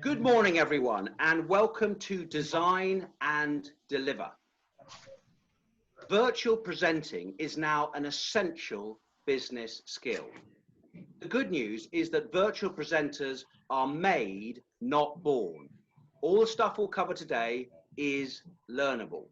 Good morning, everyone, and welcome to Design and Deliver. Virtual presenting is now an essential business skill. The good news is that virtual presenters are made, not born. All the stuff we'll cover today is learnable.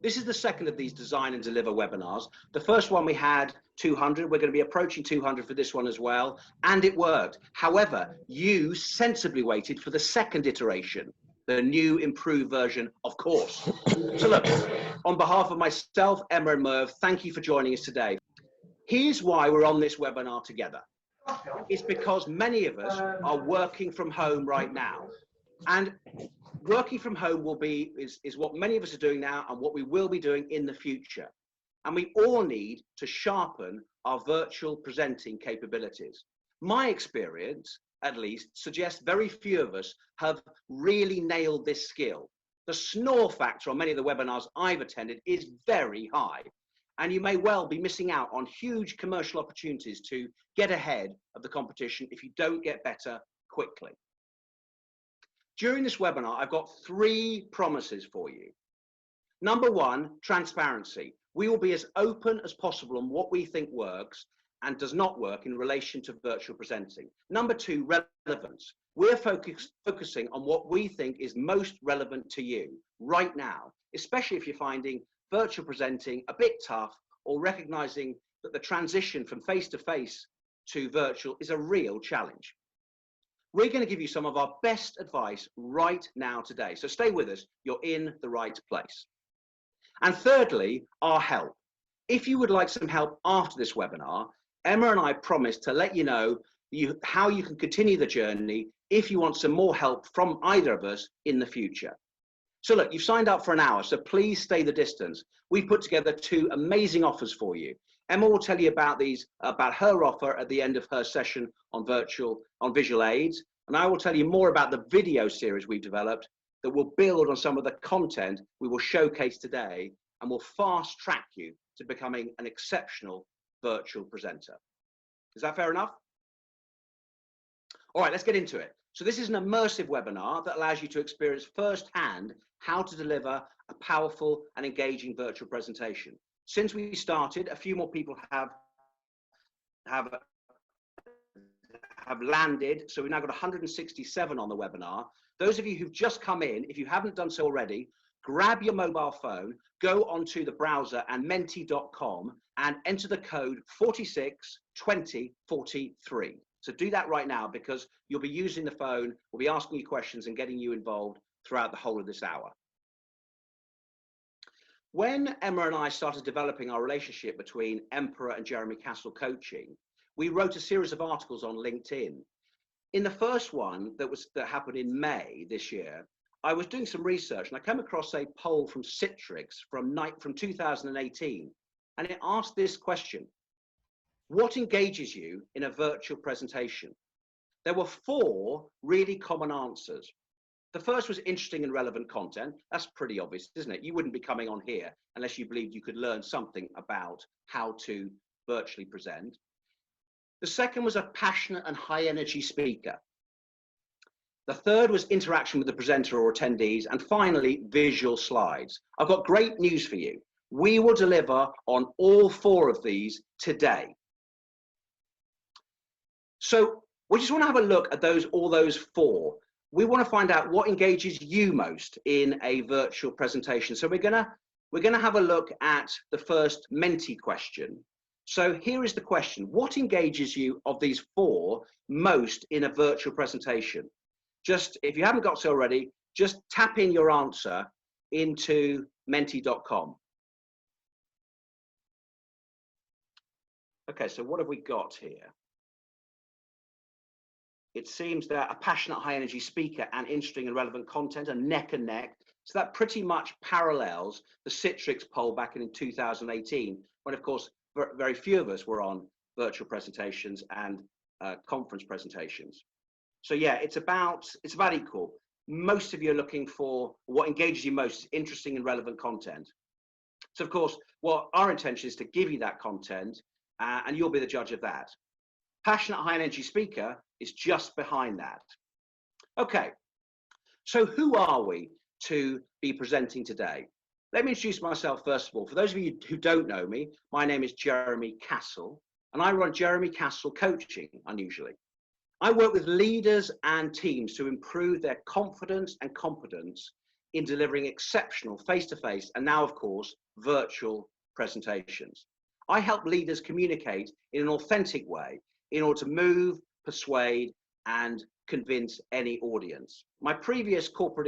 This is the second of these Design and Deliver webinars. The first one we had 200. We're going to be approaching 200 for this one as well, and it worked. However, you sensibly waited for the second iteration, the new improved version, of course. So look, on behalf of myself, Emma and Merv, thank you for joining us today. Here's why we're on this webinar together. It's because many of us are working from home right now, and working from home is what many of us are doing now and what we will be doing in the future. And we all need to sharpen our virtual presenting capabilities. My experience, at least, suggests very few of us have really nailed this skill. The snore factor on many of the webinars I've attended is very high. And you may well be missing out on huge commercial opportunities to get ahead of the competition if you don't get better quickly. During this webinar, I've got 3 promises for you. Number 1, transparency. We will be as open as possible on what we think works and does not work in relation to virtual presenting. Number 2, relevance. We're focusing on what we think is most relevant to you right now, especially if you're finding virtual presenting a bit tough or recognizing that the transition from face-to-face to virtual is a real challenge. We're going to give you some of our best advice right now today. So stay with us. You're in the right place. And thirdly, our help. If you would like some help after this webinar, Emma and I promise to let you know how you can continue the journey if you want some more help from either of us in the future. So look, you've signed up for an hour, so please stay the distance. We've put together 2 amazing offers for you. Emma will tell you about her offer at the end of her session on visual aids, and I will tell you more about the video series we've developed that will build on some of the content we will showcase today and will fast track you to becoming an exceptional virtual presenter. Is that fair enough? All right, let's get into it. So this is an immersive webinar that allows you to experience firsthand how to deliver a powerful and engaging virtual presentation. Since we started, a few more people have landed, so we've now got 167 on the webinar. Those of you who've just come in, if you haven't done so already, grab your mobile phone, go onto the browser and mentee.com and enter the code 462043. So do that right now because you'll be using the phone, we'll be asking you questions and getting you involved throughout the whole of this hour. When Emma and I started developing our relationship between Emperor and Jeremy Cassell coaching, we wrote a series of articles on LinkedIn. In the first one that happened in May this year, I was doing some research and I came across a poll from Citrix from 2018, and it asked this question: what engages you in a virtual presentation? There were 4 really common answers. The first was interesting and relevant content. That's pretty obvious, isn't it? You wouldn't be coming on here unless you believed you could learn something about how to virtually present. The second was a passionate and high energy speaker. The third was interaction with the presenter or attendees. And finally, visual slides. I've got great news for you. We will deliver on all 4 of these today. So we just want to have a look at all those 4. We want to find out what engages you most in a virtual presentation. So we're gonna have a look at the first mentee question. So here is the question: what engages you of these 4 most in a virtual presentation? Just, if you haven't got so already, just tap in your answer into mentee.com. Okay, so what have we got here? It seems that a passionate, high energy speaker and interesting and relevant content are neck and neck. So that pretty much parallels the Citrix poll back in 2018, when of course, very few of us were on virtual presentations and conference presentations. So yeah, it's about equal. Most of you are looking for what engages you most is interesting and relevant content. So of course, what our intention is to give you that content and you'll be the judge of that. Passionate, high energy speaker is just behind that. Okay, so who are we to be presenting today? Let me introduce myself first of all. For those of you who don't know me, my name is Jeremy Cassell, and I run Jeremy Cassell Coaching, unusually. I work with leaders and teams to improve their confidence and competence in delivering exceptional face-to-face and now, of course, virtual presentations. I help leaders communicate in an authentic way in order to move, persuade, and convince any audience. My previous corporate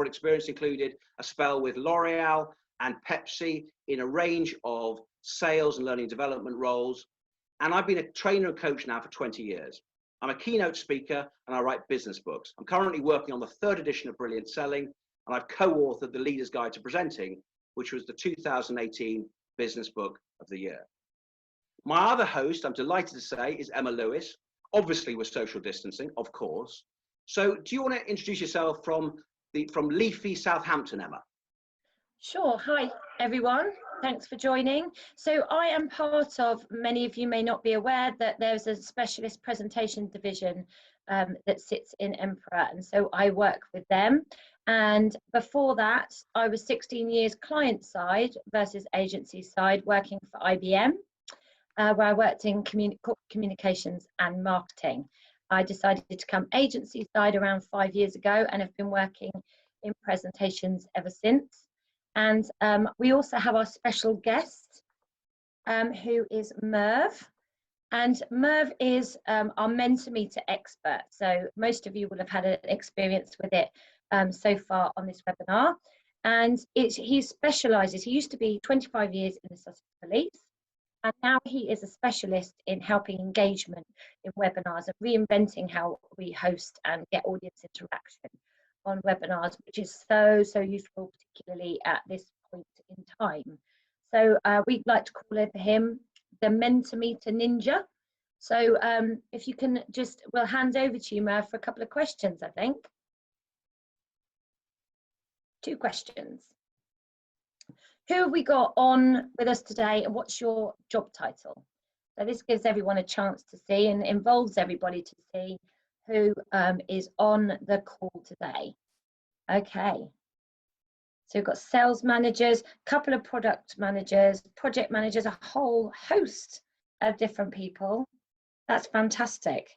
experience included a spell with L'Oreal and Pepsi in a range of sales and learning development roles. And I've been a trainer and coach now for 20 years. I'm a keynote speaker and I write business books. I'm currently working on the 3rd edition of Brilliant Selling, and I've co-authored the Leader's Guide to Presenting, which was the 2018 Business Book of the Year. My other host, I'm delighted to say, is Emma Lewis, obviously with social distancing, of course. So do you want to introduce yourself from leafy Southampton, Emma? Sure. Hi, everyone. Thanks for joining. So I am part of, many of you may not be aware that there's a specialist presentation division that sits in Emperor. And so I work with them. And before that, I was 16 years client side versus agency side working for IBM, where I worked in communications and marketing. I decided to come agency side around 5 years ago and have been working in presentations ever since. And we also have our special guest, who is Merv. And Merv is our Mentimeter expert. So most of you will have had an experience with it so far on this webinar. And he specialises, he used to be 25 years in the Sussex Police. And now he is a specialist in helping engagement in webinars and reinventing how we host and get audience interaction on webinars, which is so useful, particularly at this point in time. So we'd like to call him the Mentimeter Ninja. So if you can just, we'll hand over to you, Merv, for a couple of questions, I think. 2 questions. Who have we got on with us today and what's your job title? So this gives everyone a chance to see and involves everybody to see who is on the call today. Okay. So we've got sales managers, a couple of product managers, project managers, a whole host of different people. That's fantastic.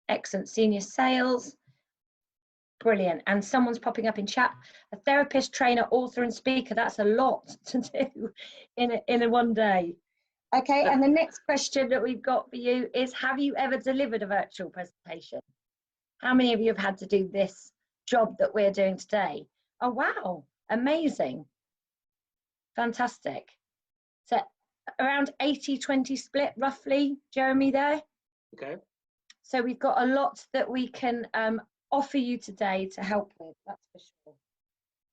Excellent. Senior sales. Brilliant. And someone's popping up in chat. A therapist, trainer, author, and speaker. That's a lot to do in one day. Okay. And the next question that we've got for you is, have you ever delivered a virtual presentation? How many of you have had to do this job that we're doing today? Oh, wow. Amazing. Fantastic. So around 80-20 split, roughly, Jeremy, there. Okay. So we've got a lot that we can offer you today to help with, that's for sure.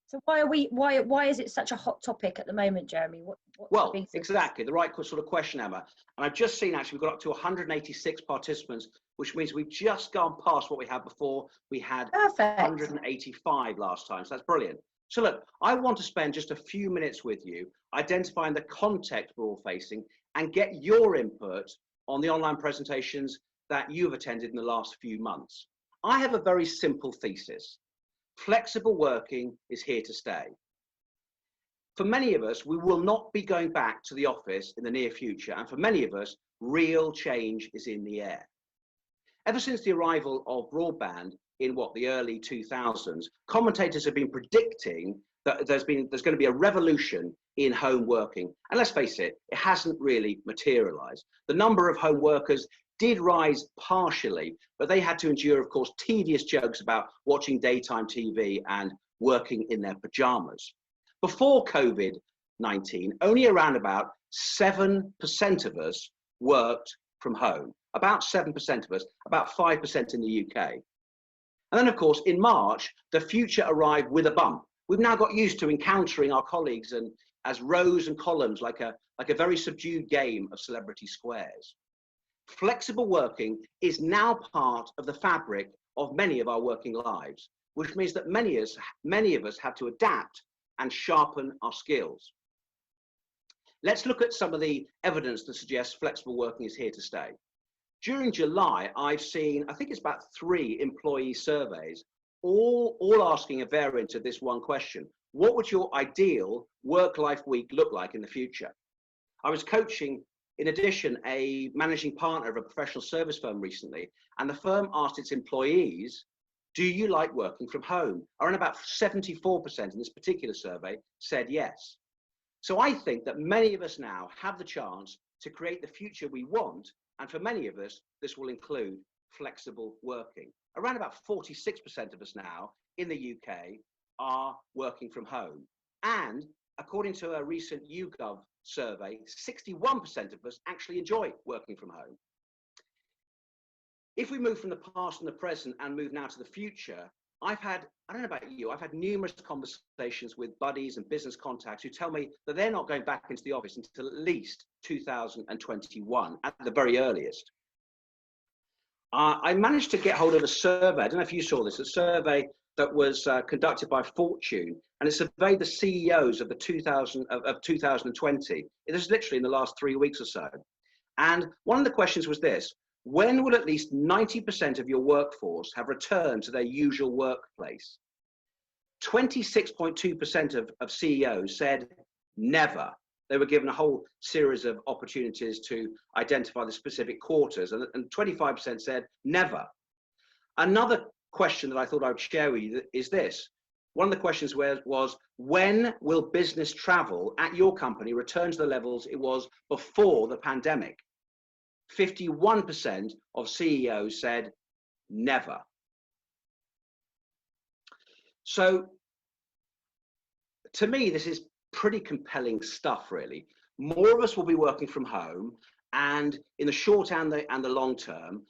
So why is it such a hot topic at the moment, Jeremy? Well, exactly, the right sort of question, Emma. And I've just seen, actually, we've got up to 186 participants, which means we've just gone past what we had before. We had 185 last time, so that's brilliant. So look, I want to spend just a few minutes with you, identifying the context we're all facing and get your input on the online presentations that you've attended in the last few months. I have a very simple thesis. Flexible working is here to stay. For many of us, we will not be going back to the office in the near future, and for many of us, real change is in the air. Ever since the arrival of broadband in the early 2000s, commentators have been predicting that there's going to be a revolution in home working. And let's face it, it hasn't really materialized. The number of home workers did rise partially, but they had to endure, of course, tedious jokes about watching daytime TV and working in their pajamas. Before COVID-19, only around about 7% of us worked from home. About 7% of us, about 5% in the UK. And then, of course, in March, the future arrived with a bump. We've now got used to encountering our colleagues and as rows and columns, like a very subdued game of celebrity squares. Flexible working is now part of the fabric of many of our working lives, which means that many of us have to adapt and sharpen our skills. Let's look at some of the evidence that suggests flexible working is here to stay. During July, I've seen, I think it's about 3 employee surveys, all asking a variant of this one question. What would your ideal work-life week look like in the future? I was coaching, in addition, a managing partner of a professional service firm recently, and the firm asked its employees, do you like working from home? Around about 74% in this particular survey said yes. So I think that many of us now have the chance to create the future we want, and for many of us, this will include flexible working. Around about 46% of us now in the UK are working from home. And according to a recent YouGov survey, 61% of us actually enjoy working from home. If we move from the past and the present and move now to the future, I've had, I don't know about you, I've had numerous conversations with buddies and business contacts who tell me that they're not going back into the office until at least 2021 at the very earliest. I managed to get hold of a survey, I don't know if you saw this, a survey that was conducted by Fortune, and it surveyed the CEOs of 2020. It was literally in the last 3 weeks or so. And one of the questions was this: when will at least 90% of your workforce have returned to their usual workplace? 26.2% of CEOs said never. They were given a whole series of opportunities to identify the specific quarters, and 25% said never. Another question that I thought I would share with you is this. One of the questions was, when will business travel at your company return to the levels it was before the pandemic? 51% of CEOs said never. So to me, this is pretty compelling stuff, really. More of us will be working from home, and in the short and the long term,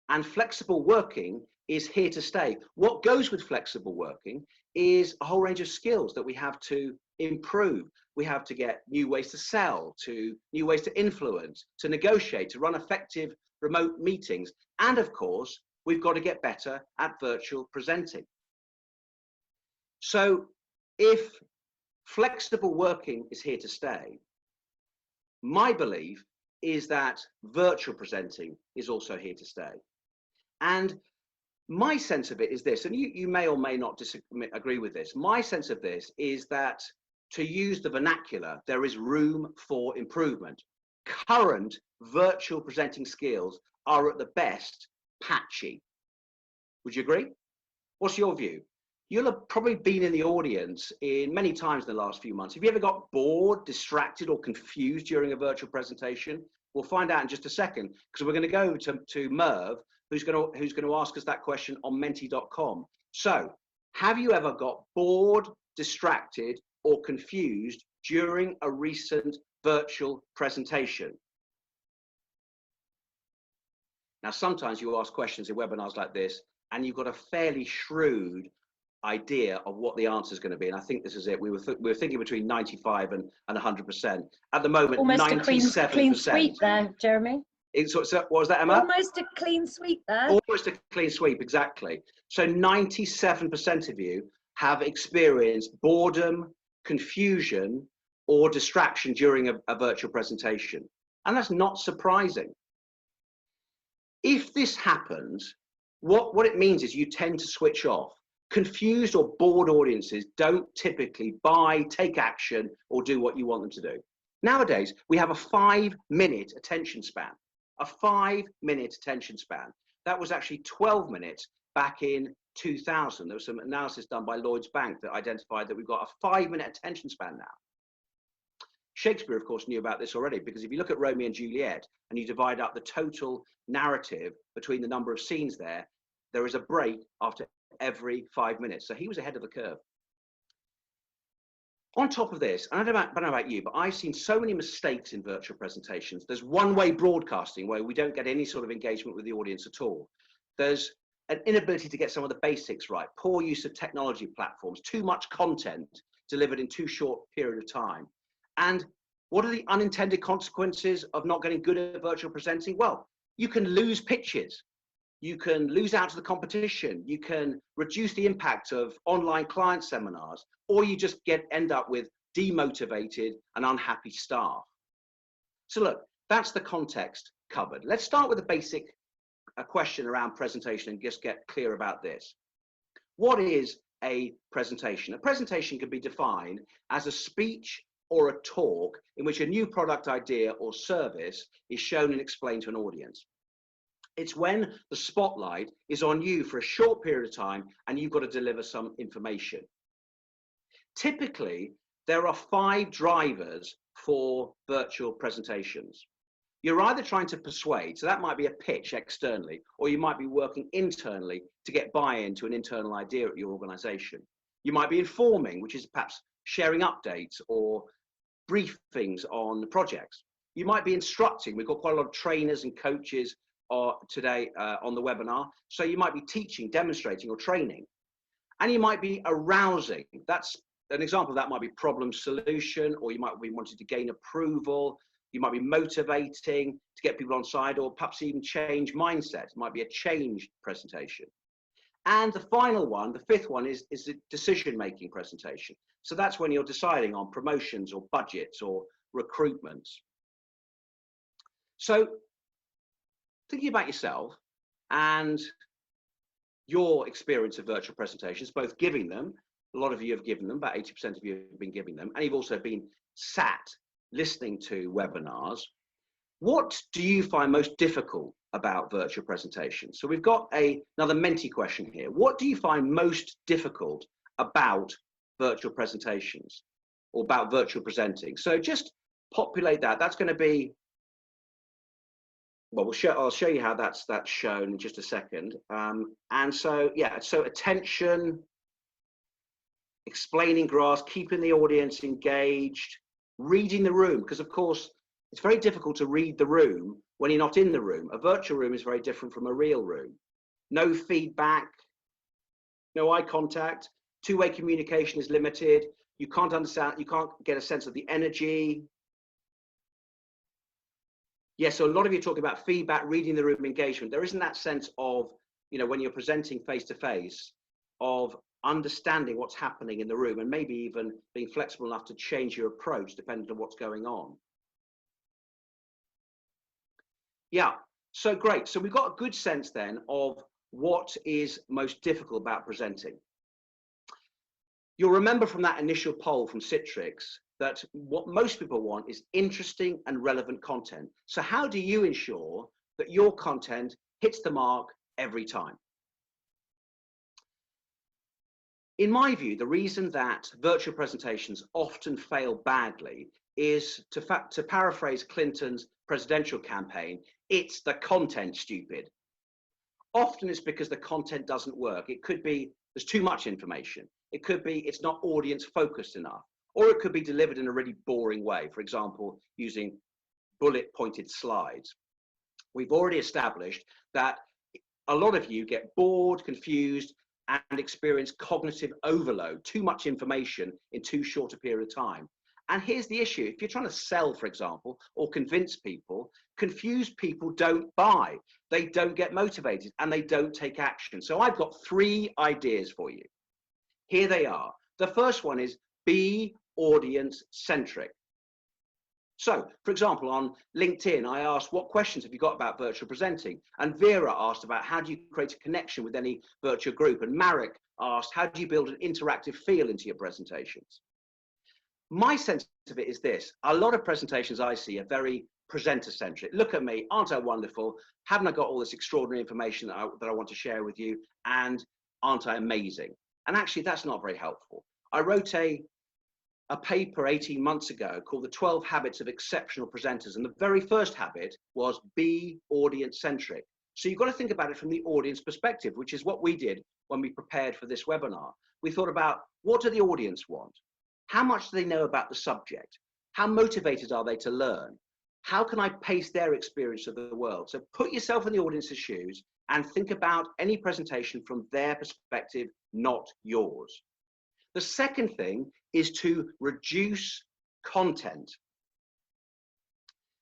and flexible working is here to stay. What goes with flexible working is a whole range of skills that we have to improve. We have to get new ways to sell, to new ways to influence, to negotiate, to run effective remote meetings. And of course, we've got to get better at virtual presenting. So if flexible working is here to stay, my belief is that virtual presenting is also here to stay. And my sense of it is this, and you may or may not agree with this. My sense of this is that, to use the vernacular, there is room for improvement. Current virtual presenting skills are at the best patchy. Would you agree? What's your view? You'll have probably been in the audience in many times in the last few months. Have you ever got bored, distracted, or confused during a virtual presentation? We'll find out in just a second, because we're going to go to Merv, who's going to ask us that question on mentee.com. So, have you ever got bored, distracted, or confused during a recent virtual presentation? Now, sometimes you ask questions in webinars like this, and you've got a fairly shrewd idea of what the answer is going to be, and I think this is it. We were thinking between 95 and 100%. At the moment, almost 97%. A clean sweep there, Jeremy. So what was that, Emma? Almost a clean sweep there. Almost a clean sweep, exactly. So 97% of you have experienced boredom, confusion, or distraction during a virtual presentation, and that's not surprising. If this happens, what it means is you tend to switch off. Confused or bored audiences don't typically buy, take action, or do what you want them to do. Nowadays, we have a 5-minute attention span. A 5-minute attention span. That was actually 12 minutes back in 2000. There was some analysis done by Lloyds Bank that identified that we've got a 5-minute attention span now. Shakespeare, of course, knew about this already, because if you look at Romeo and Juliet and you divide up the total narrative between the number of scenes there is a break after every 5 minutes. So he was ahead of the curve. On top of this, and I don't know about you, but I've seen so many mistakes in virtual presentations. There's one-way broadcasting where we don't get any sort of engagement with the audience at all. There's an inability to get some of the basics right, poor use of technology platforms, too much content delivered in too short a period of time. And what are the unintended consequences of not getting good at virtual presenting? Well, you can lose pitches. You can lose out to the competition. You can reduce the impact of online client seminars, or you just end up with demotivated and unhappy staff. So look, that's the context covered. Let's start with the basic a question around presentation and just get clear about this. What is a presentation? A presentation can be defined as a speech or a talk in which a new product idea or service is shown and explained to an audience. It's when the spotlight is on you for a short period of time and you've got to deliver some information. Typically, there are 5 drivers for virtual presentations. You're either trying to persuade, so that might be a pitch externally, or you might be working internally to get buy-in to an internal idea at your organization. You might be informing, which is perhaps sharing updates or briefings on the projects. You might be instructing. We've got quite a lot of trainers and coaches today on the webinar. So you might be teaching, demonstrating, or training. And you might be arousing. That's an example of that might be problem solution, or you might be wanting to gain approval. You might be motivating to get people on side, or perhaps even change mindset. It might be a change presentation. And the final one, the 5th one, is the decision-making presentation. So that's when you're deciding on promotions or budgets or recruitments. So thinking about yourself and your experience of virtual presentations, both giving them, a lot of you have given them, about 80% of you have been giving them, and you've also been sat listening to webinars. What do you find most difficult about virtual presentations? So we've got another mentee question here. What do you find most difficult about virtual presentations or about virtual presenting? So just populate that. That's going to be, well, I'll show you how that's shown in just a second. And so, yeah, so attention, explaining grasp, keeping the audience engaged, reading the room, because of course it's very difficult to read the room when you're not in the room. A virtual room is very different from a real room. No feedback, no eye contact, two-way communication is limited. You can't understand, you can't get a sense of the energy. Yes, so a lot of you talk about feedback, reading the room, engagement. There isn't that sense of, you know, when you're presenting face to face, of understanding what's happening in the room and maybe even being flexible enough to change your approach depending on what's going on. Yeah, so great. So we've got a good sense then of what is most difficult about presenting. You'll remember from that initial poll from Citrix that what most people want is interesting and relevant content. So how do you ensure that your content hits the mark every time? In my view, the reason that virtual presentations often fail badly is, to paraphrase Clinton's presidential campaign, it's the content, stupid. Often it's because the content doesn't work. It could be there's too much information. It could be it's not audience focused enough, or it could be delivered in a really boring way. For example, using bullet pointed slides. We've already established that a lot of you get bored, confused, and experience cognitive overload, too much information in too short a period of time. And here's the issue. If you're trying to sell, for example, or convince people, confused people don't buy, they don't get motivated, and they don't take action. So I've got 3 ideas for you. Here they are. The first one is be audience centric. So, for example, on LinkedIn, I asked, what questions have you got about virtual presenting? And Vera asked about how do you create a connection with any virtual group? And Marek asked, how do you build an interactive feel into your presentations? My sense of it is this: a lot of presentations I see are very presenter centric. Look at me, aren't I wonderful? Haven't I got all this extraordinary information that I want to share with you? And aren't I amazing? And actually, that's not very helpful. I wrote a paper 18 months ago called The 12 Habits of Exceptional Presenters. And the very first habit was be audience centric. So you've got to think about it from the audience perspective, which is what we did when we prepared for this webinar. We thought about, what do the audience want? How much do they know about the subject? How motivated are they to learn? How can I pace their experience of the world? So put yourself in the audience's shoes and think about any presentation from their perspective, not yours. The second thing is to reduce content.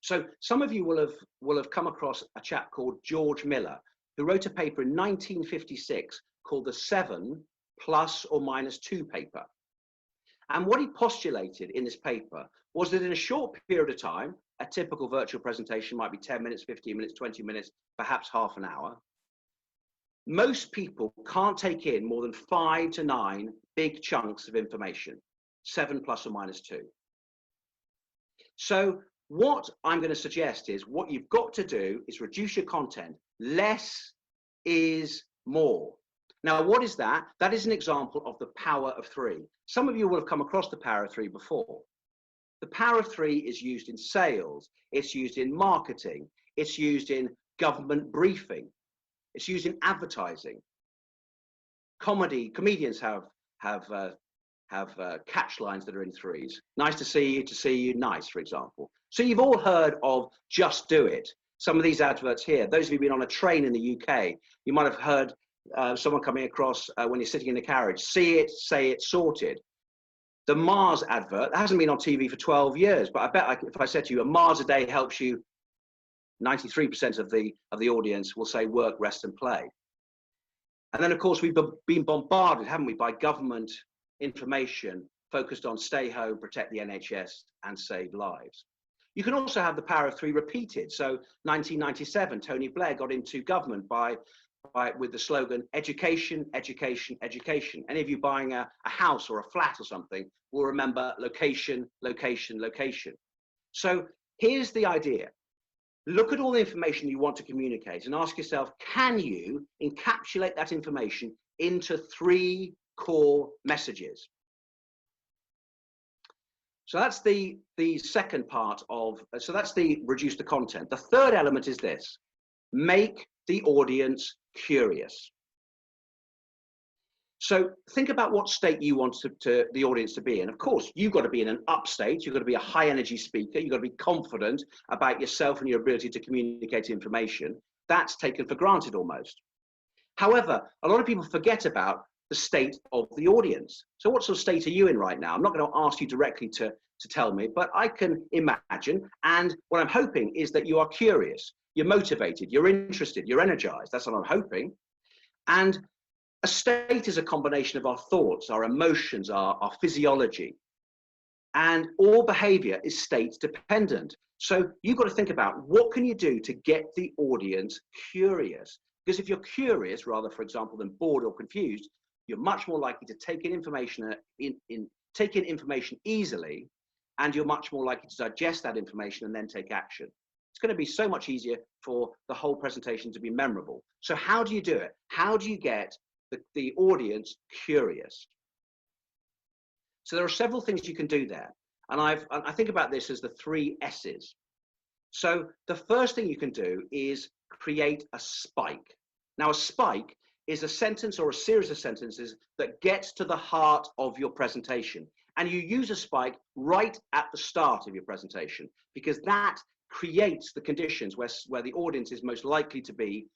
So some of you will have come across a chap called George Miller, who wrote a paper in 1956 called the 7 ± 2 paper. And what he postulated in this paper was that in a short period of time, a typical virtual presentation might be 10 minutes, 15 minutes, 20 minutes, perhaps half an hour. Most people can't take in more than 5 to 9 big chunks of information, 7 plus or minus 2. So what I'm going to suggest is what you've got to do is reduce your content. Less is more. Now, what is that? That is an example of the power of 3. Some of you will have come across the power of 3 before. The power of 3 is used in sales. It's used in marketing. It's used in government briefing. It's used in advertising. Comedians have catch lines that are in 3s. Nice to see you, nice, for example. So you've all heard of just do it. Some of these adverts here, those of you who've been on a train in the UK, you might have heard someone coming across when you're sitting in the carriage, see it, say it, sorted. The Mars advert, that hasn't been on TV for 12 years, but I bet if I said to you, a Mars a day helps you, 93% of the audience will say work, rest and play. And then of course we've been bombarded, haven't we, by government information focused on stay home, protect the NHS and save lives. You can also have the power of 3 repeated. So 1997, Tony Blair got into government with the slogan, education, education, education. Any of you buying a house or a flat or something will remember location, location, location. So here's the idea. Look at all the information you want to communicate and ask yourself, can you encapsulate that information into 3 core messages? So that's the second part of, so that's the reduce the content. The third element is this, make the audience curious. So think about what state you want the audience to be in. Of course, you've got to be in an up state. You've got to be a high energy speaker. You've got to be confident about yourself and your ability to communicate information. That's taken for granted almost. However, a lot of people forget about the state of the audience. So what sort of state are you in right now? I'm not going to ask you directly to tell me, but I can imagine. And what I'm hoping is that you are curious, you're motivated, you're interested, you're energized. That's what I'm hoping. And a state is a combination of our thoughts, our emotions, our physiology. And all behavior is state dependent. So you've got to think about what can you do to get the audience curious? Because if you're curious, rather, for example, than bored or confused, you're much more likely to take in information easily, and you're much more likely to digest that information and then take action. It's going to be so much easier for the whole presentation to be memorable. So how do you do it? How do you get the audience curious? So there are several things you can do there. And I think about this as the 3 S's. So the first thing you can do is create a spike. Now, a spike is a sentence or a series of sentences that gets to the heart of your presentation. And you use a spike right at the start of your presentation, because that creates the conditions where the audience is most likely to be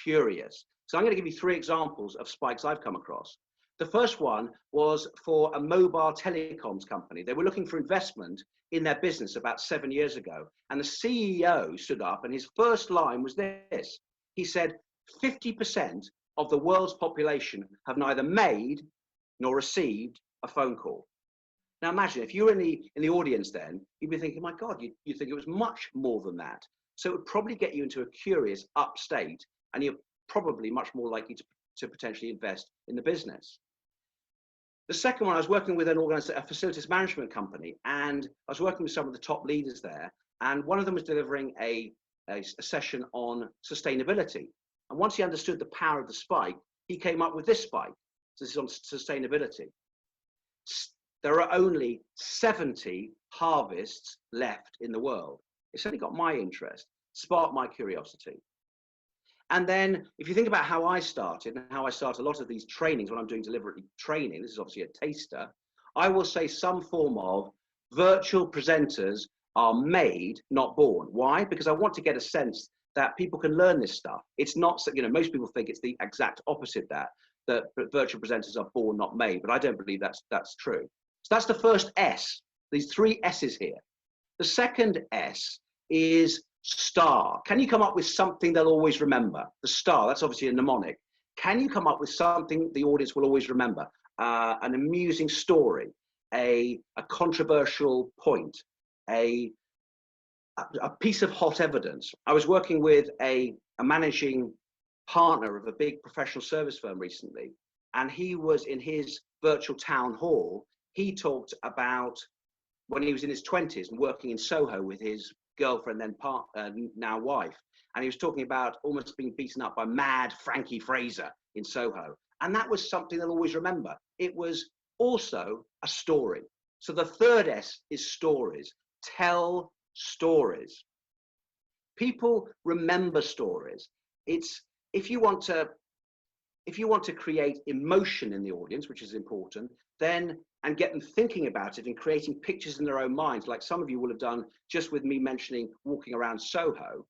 curious. So I'm going to give you 3 examples of spikes I've come across. The first one was for a mobile telecoms company. They were looking for investment in their business about 7 years ago. And the CEO stood up and his first line was this. He said, 50% of the world's population have neither made nor received a phone call. Now imagine if you were in the audience then, you'd be thinking, my God, you'd think it was much more than that. So it would probably get you into a curious up state, and you're probably much more likely to potentially invest in the business. The second one, I was working with a facilities management company, and I was working with some of the top leaders there, and one of them was delivering a session on sustainability. And once he understood the power of the spike, he came up with this spike. This is on sustainability. There are only 70 harvests left in the world. It's only got my interest, sparked my curiosity. And then if you think about how I started and how I start a lot of these trainings when I'm doing deliberately training, this is obviously a taster, I will say some form of virtual presenters are made, not born. Why? Because I want to get a sense that people can learn this stuff. It's not, most people think it's the exact opposite that virtual presenters are born, not made, but I don't believe that's true. So that's the first S, these 3 S's here. The second S is star. Can you come up with something they'll always remember? The star, that's obviously a mnemonic. Can you come up with something the audience will always remember? An amusing story, a controversial point, a a piece of hot evidence. I was working with a managing partner of a big professional service firm recently, and he was in his virtual town hall. He talked about when he was in his 20s and working in Soho with his girlfriend, then now wife. And he was talking about almost being beaten up by mad Frankie Fraser in Soho. And that was something they'll always remember. It was also a story. So the third S is stories. Tell stories. People remember stories. It's if you want to create emotion in the audience, which is important, then and get them thinking about it and creating pictures in their own minds, like some of you will have done just with me mentioning walking around Soho.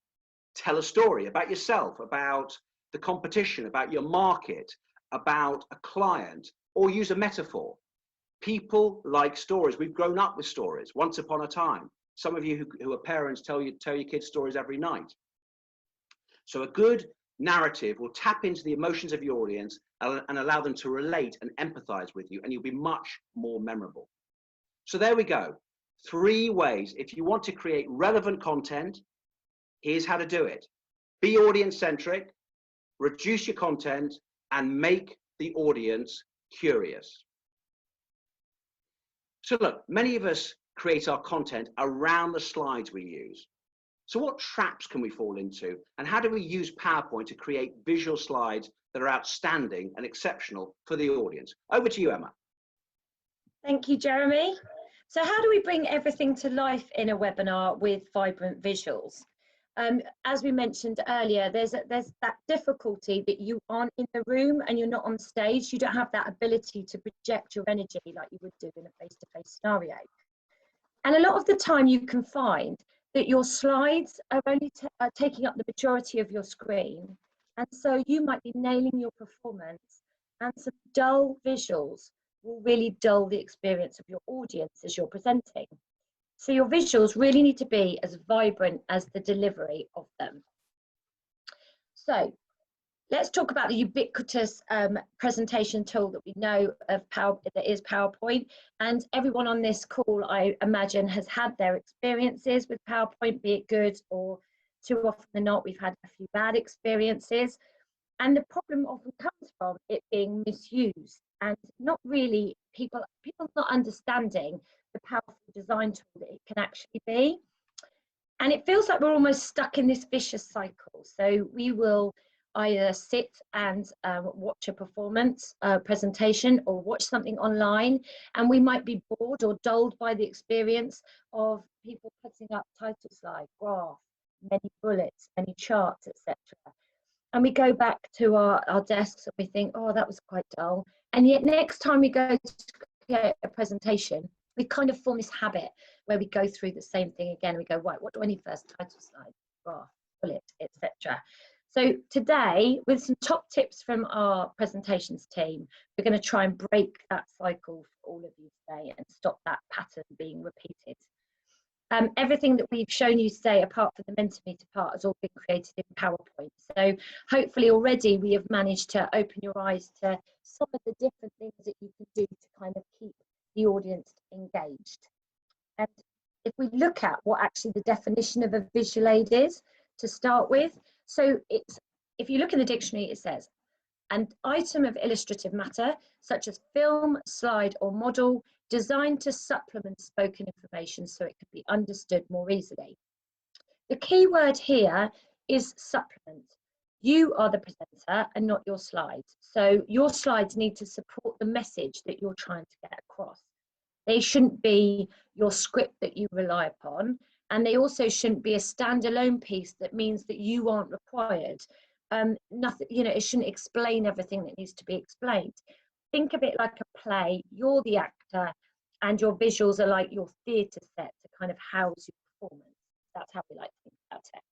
Tell a story about yourself, about the competition, about your market, about a client, or use a metaphor. People like stories. We've grown up with stories. Once upon a time, some of you who are parents tell your kids stories every night. So a good narrative will tap into the emotions of your audience and allow them to relate and empathize with you, and you'll be much more memorable. So there we go. 3 ways. If you want to create relevant content, here's how to do it. Be audience-centric, reduce your content, and make the audience curious. So look, many of us create our content around the slides we use. So what traps can we fall into? And how do we use PowerPoint to create visual slides that are outstanding and exceptional for the audience? Over to you, Emma. Thank you, Jeremy. So how do we bring everything to life in a webinar with vibrant visuals? As we mentioned earlier, there's that difficulty that you aren't in the room and you're not on stage. You don't have that ability to project your energy like you would do in a face-to-face scenario. And a lot of the time you can find that your slides are only taking up the majority of your screen. And so you might be nailing your performance, and some dull visuals will really dull the experience of your audience as you're presenting. So your visuals really need to be as vibrant as the delivery of them. So let's talk about the ubiquitous presentation tool that we know of, that is PowerPoint. And everyone on this call, I imagine, has had their experiences with PowerPoint, be it good, or too often than not, we've had a few bad experiences. And the problem often comes from it being misused and not really people not understanding the powerful design tool that it can actually be. And it feels like we're almost stuck in this vicious cycle. So we will either sit and watch a performance presentation or watch something online, and we might be bored or dulled by the experience of people putting up title slide, graph, many bullets, many charts, etc. And we go back to our desks and we think, oh, that was quite dull. And yet next time we go to create a presentation, we kind of form this habit where we go through the same thing again. We go, right, what do I need first? Title slide, graph, bullet, etc. So today, with some top tips from our presentations team, we're going to try and break that cycle for all of you today and stop that pattern being repeated. Everything that we've shown you today, apart from the Mentimeter part, has all been created in PowerPoint. So hopefully already we have managed to open your eyes to some of the different things that you can do to kind of keep the audience engaged. And if we look at what actually the definition of a visual aid is to start with, so it's, if you look in the dictionary, it says, an item of illustrative matter, such as film, slide, or model, designed to supplement spoken information so it could be understood more easily. The key word here is supplement. You are the presenter and not your slides. So your slides need to support the message that you're trying to get across. They shouldn't be your script that you rely upon, and they also shouldn't be a standalone piece that means that you aren't required. Nothing, you know, it shouldn't explain everything that needs to be explained. Think of it like a play. You're the actor, and your visuals are like your theatre set to kind of house your performance. That's how we like to think about it.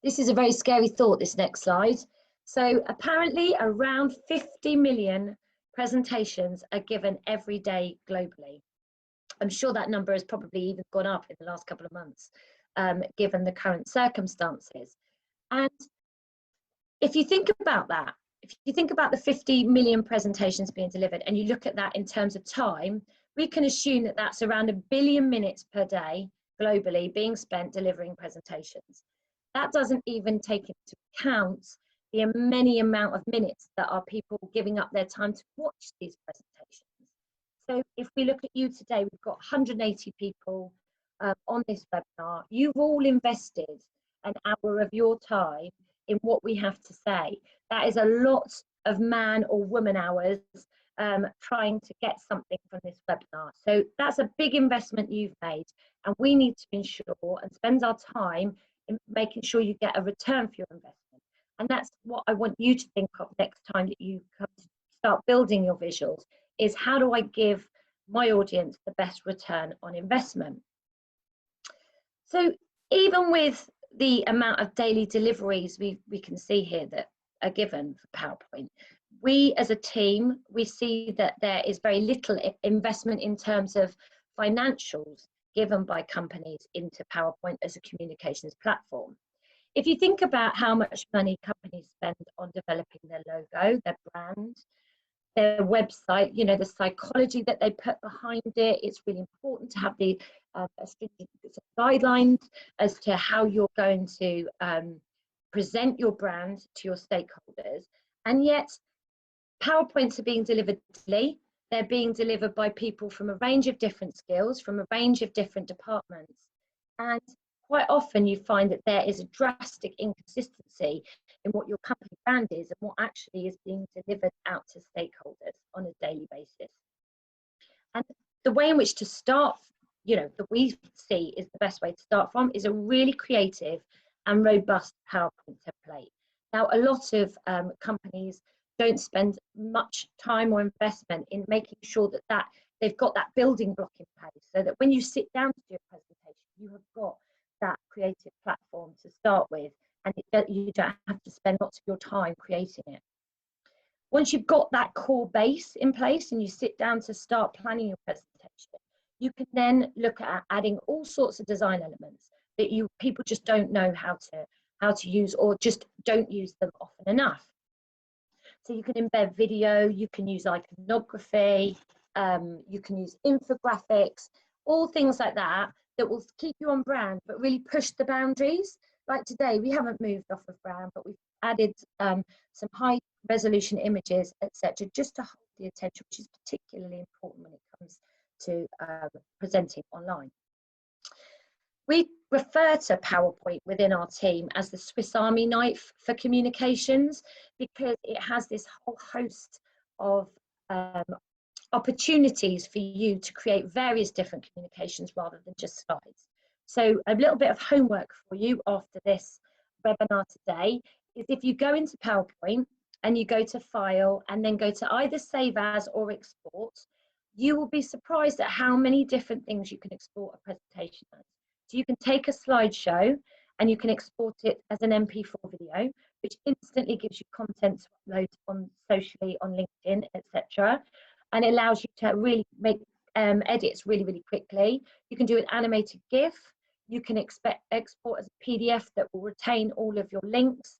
This is a very scary thought, this next slide. So apparently around 50 million presentations are given every day globally. I'm sure that number has probably even gone up in the last couple of months, given the current circumstances. And if you think about that, if you think about the 50 million presentations being delivered and you look at that in terms of time, we can assume that that's around 1 billion minutes per day globally being spent delivering presentations. That doesn't even take into account the many amount of minutes that are people giving up their time to watch these presentations. So if we look at you today, we've got 180 people on this webinar. You've all invested an hour of your time in what we have to say. That is a lot of man or woman hours trying to get something from this webinar. So that's a big investment you've made, and we need to ensure and spend our time in making sure you get a return for your investment. And that's what I want you to think of next time that you come to start building your visuals, is how do I give my audience the best return on investment? So even with the amount of daily deliveries we can see here that are given for PowerPoint, we as a team, we see that there is very little investment in terms of financials given by companies into PowerPoint as a communications platform. If you think about how much money companies spend on developing their logo, their brand, their website, you know, the psychology that they put behind it, it's really important to have the stringent guidelines as to how you're going to present your brand to your stakeholders. And yet PowerPoints are being delivered daily. They're being delivered by people from a range of different skills, from a range of different departments. And quite often you find that there is a drastic inconsistency in what your company brand is and what actually is being delivered out to stakeholders on a daily basis. And the way in which to start, you know, that we see is the best way to start from, is a really creative and robust PowerPoint template. Now, a lot of companies don't spend much time or investment in making sure that they've got that building block in place, so that when you sit down to do a presentation, you have got that creative platform to start with, and you don't have to spend lots of your time creating it. Once you've got that core base in place and you sit down to start planning your presentation, you can then look at adding all sorts of design elements that people just don't know how to use, or just don't use them often enough. So you can embed video, you can use iconography, you can use infographics, all things like that that will keep you on brand but really push the boundaries. Like today, we haven't moved off of brand, but we've added some high resolution images, etc., just to hold the attention, which is particularly important when it comes to presenting online. We refer to PowerPoint within our team as the Swiss Army knife for communications, because it has this whole host of opportunities for you to create various different communications rather than just slides. So a little bit of homework for you after this webinar today is, if you go into PowerPoint and you go to File and then go to either Save As or Export, you will be surprised at how many different things you can export a presentation as. So you can take a slideshow and you can export it as an MP4 video, which instantly gives you content to upload on socially, on LinkedIn, etc. And it allows you to really make edits really quickly. You can do an animated GIF. You can export as a PDF that will retain all of your links.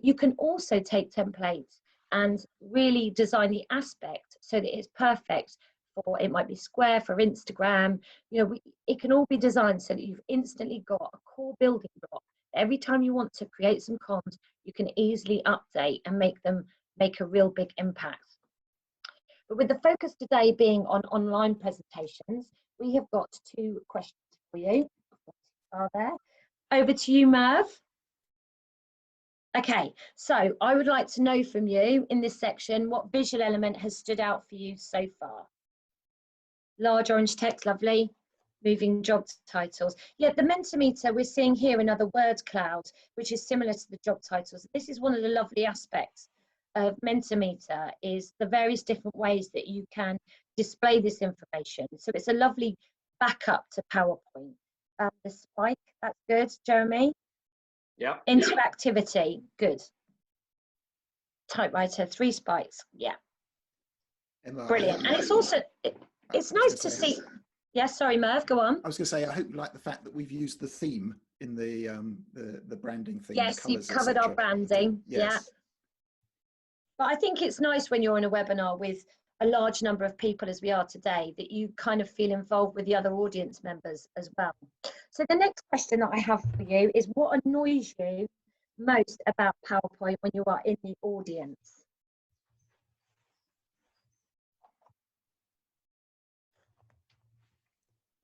You can also take templates and really design the aspect so that it's perfect for, it might be square for Instagram. You know, it can all be designed so that you've instantly got a core building block. Every time you want to create some comms, you can easily update and make them make a real big impact. But with the focus today being on online presentations, we have got 2 questions for you. Are there? Over to you, Merv. Okay, so I would like to know from you in this section what visual element has stood out for you so far. Large orange text, lovely. Moving job titles. Yeah, the Mentimeter we're seeing here another word cloud, which is similar to the job titles. This is one of the lovely aspects of Mentimeter, is the various different ways that you can display this information. So it's a lovely backup to PowerPoint. The spike, that's good, Jeremy. Yeah. Interactivity, good. Typewriter, 3 spikes, yeah. Brilliant. And it's also, it's nice to see. Yeah, sorry, Merv, go on. I was going to say, I hope you like the fact that we've used the theme in the branding thing. Yes, you've covered our branding. Yes. Yeah. But I think it's nice when you're in a webinar with a large number of people as we are today, that you kind of feel involved with the other audience members as well. So the next question that I have for you is, what annoys you most about PowerPoint when you are in the audience?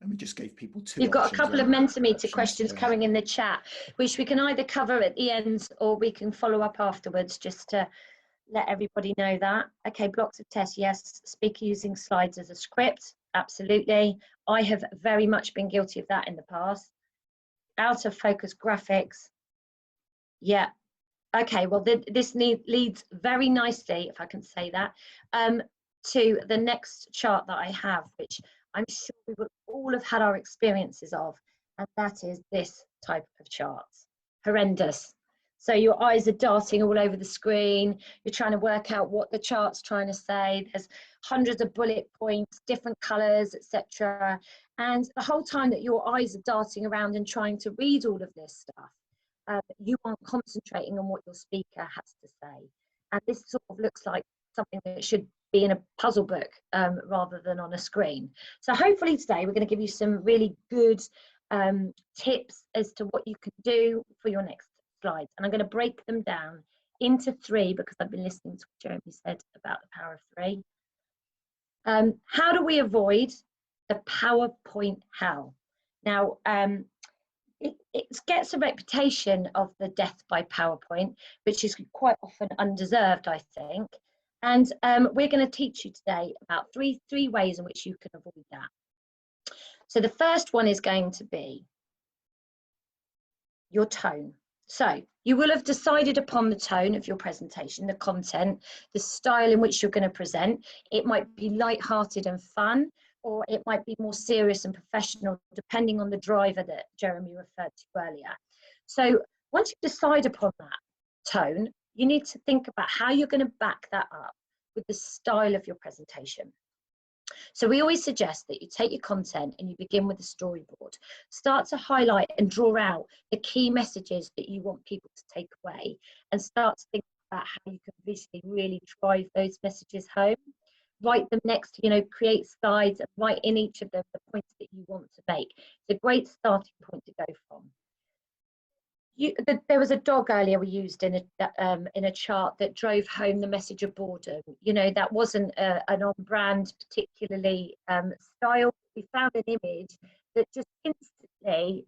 And we just gave people two You've got a options, couple of right? Mentimeter questions coming in the chat, which we can either cover at the end or we can follow up afterwards, just to let everybody know that. Okay, blocks of tests, yes. Speaker using slides as a script, absolutely. I have very much been guilty of that in the past. Out of focus graphics, yeah. Okay, well, this leads very nicely, if I can say that, to the next chart that I have, which I'm sure we will all have had our experiences of, and that is this type of chart. Horrendous. So your eyes are darting all over the screen, you're trying to work out what the chart's trying to say, there's hundreds of bullet points, different colours, etc. And the whole time that your eyes are darting around and trying to read all of this stuff, you aren't concentrating on what your speaker has to say. And this sort of looks like something that should be in a puzzle book rather than on a screen. So hopefully today we're going to give you some really good tips as to what you can do for your next slides. And I'm going to break them down into 3 because I've been listening to what Jeremy said about the power of 3. How do we avoid the PowerPoint hell? Now, it gets a reputation of the death by PowerPoint, which is quite often undeserved, I think. And we're going to teach you today about three ways in which you can avoid that. So the first one is going to be your tone. So you will have decided upon the tone of your presentation, the content, the style in which you're going to present. It might be light-hearted and fun, or it might be more serious and professional, depending on the driver that Jeremy referred to earlier. So once you decide upon that tone, you need to think about how you're going to back that up with the style of your presentation. So we always suggest that you take your content and you begin with a storyboard. Start to highlight and draw out the key messages that you want people to take away, and start to think about how you can visually really drive those messages home. Write them next, create slides and write in each of them the points that you want to make. It's a great starting point to go from. There was a dog earlier we used in a chart that drove home the message of boredom. That wasn't an on-brand particularly style. We found an image that just instantly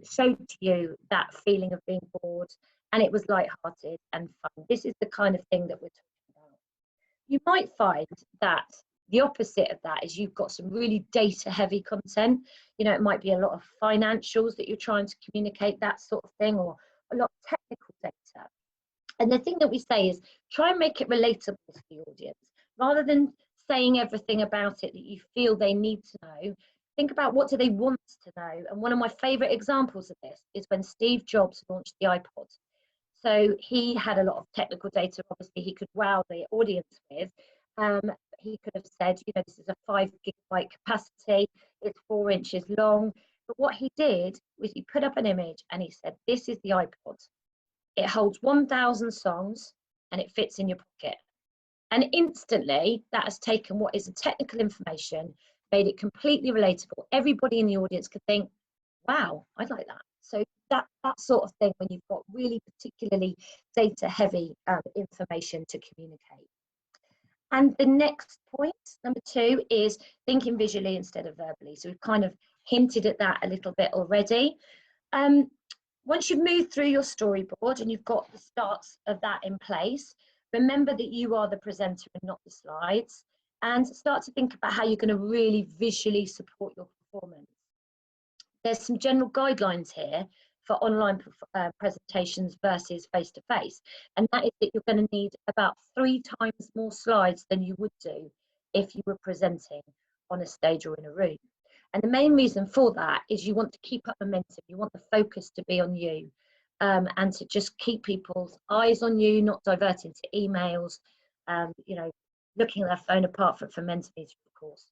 showed to you that feeling of being bored, and it was light-hearted and fun. This is the kind of thing that we're talking about. You might find that the opposite of that is you've got some really data-heavy content. It might be a lot of financials that you're trying to communicate, that sort of thing, or a lot of technical data. And the thing that we say is try and make it relatable to the audience. Rather than saying everything about it that you feel they need to know, think about what do they want to know. And one of my favorite examples of this is when Steve Jobs launched the iPod. So he had a lot of technical data, obviously he could wow the audience with. He could have said, this is a 5 gigabyte capacity, it's 4 inches long. But what he did was he put up an image and he said, this is the iPod. It holds 1,000 songs and it fits in your pocket. And instantly that has taken what is a technical information, made it completely relatable. Everybody in the audience could think, wow, I'd like that. So that sort of thing when you've got really particularly data heavy information to communicate. And the next point, number 2, is thinking visually instead of verbally. So we've kind of hinted at that a little bit already. Once you've moved through your storyboard and you've got the starts of that in place, remember that you are the presenter and not the slides, and start to think about how you're going to really visually support your performance. There's some general guidelines here for online presentations versus face-to-face, and that is that you're going to need about 3 times more slides than you would do if you were presenting on a stage or in a room. And the main reason for that is you want to keep up momentum, you want the focus to be on you, and to just keep people's eyes on you, not diverting to emails, looking at their phone, apart from Mentimeter, of course.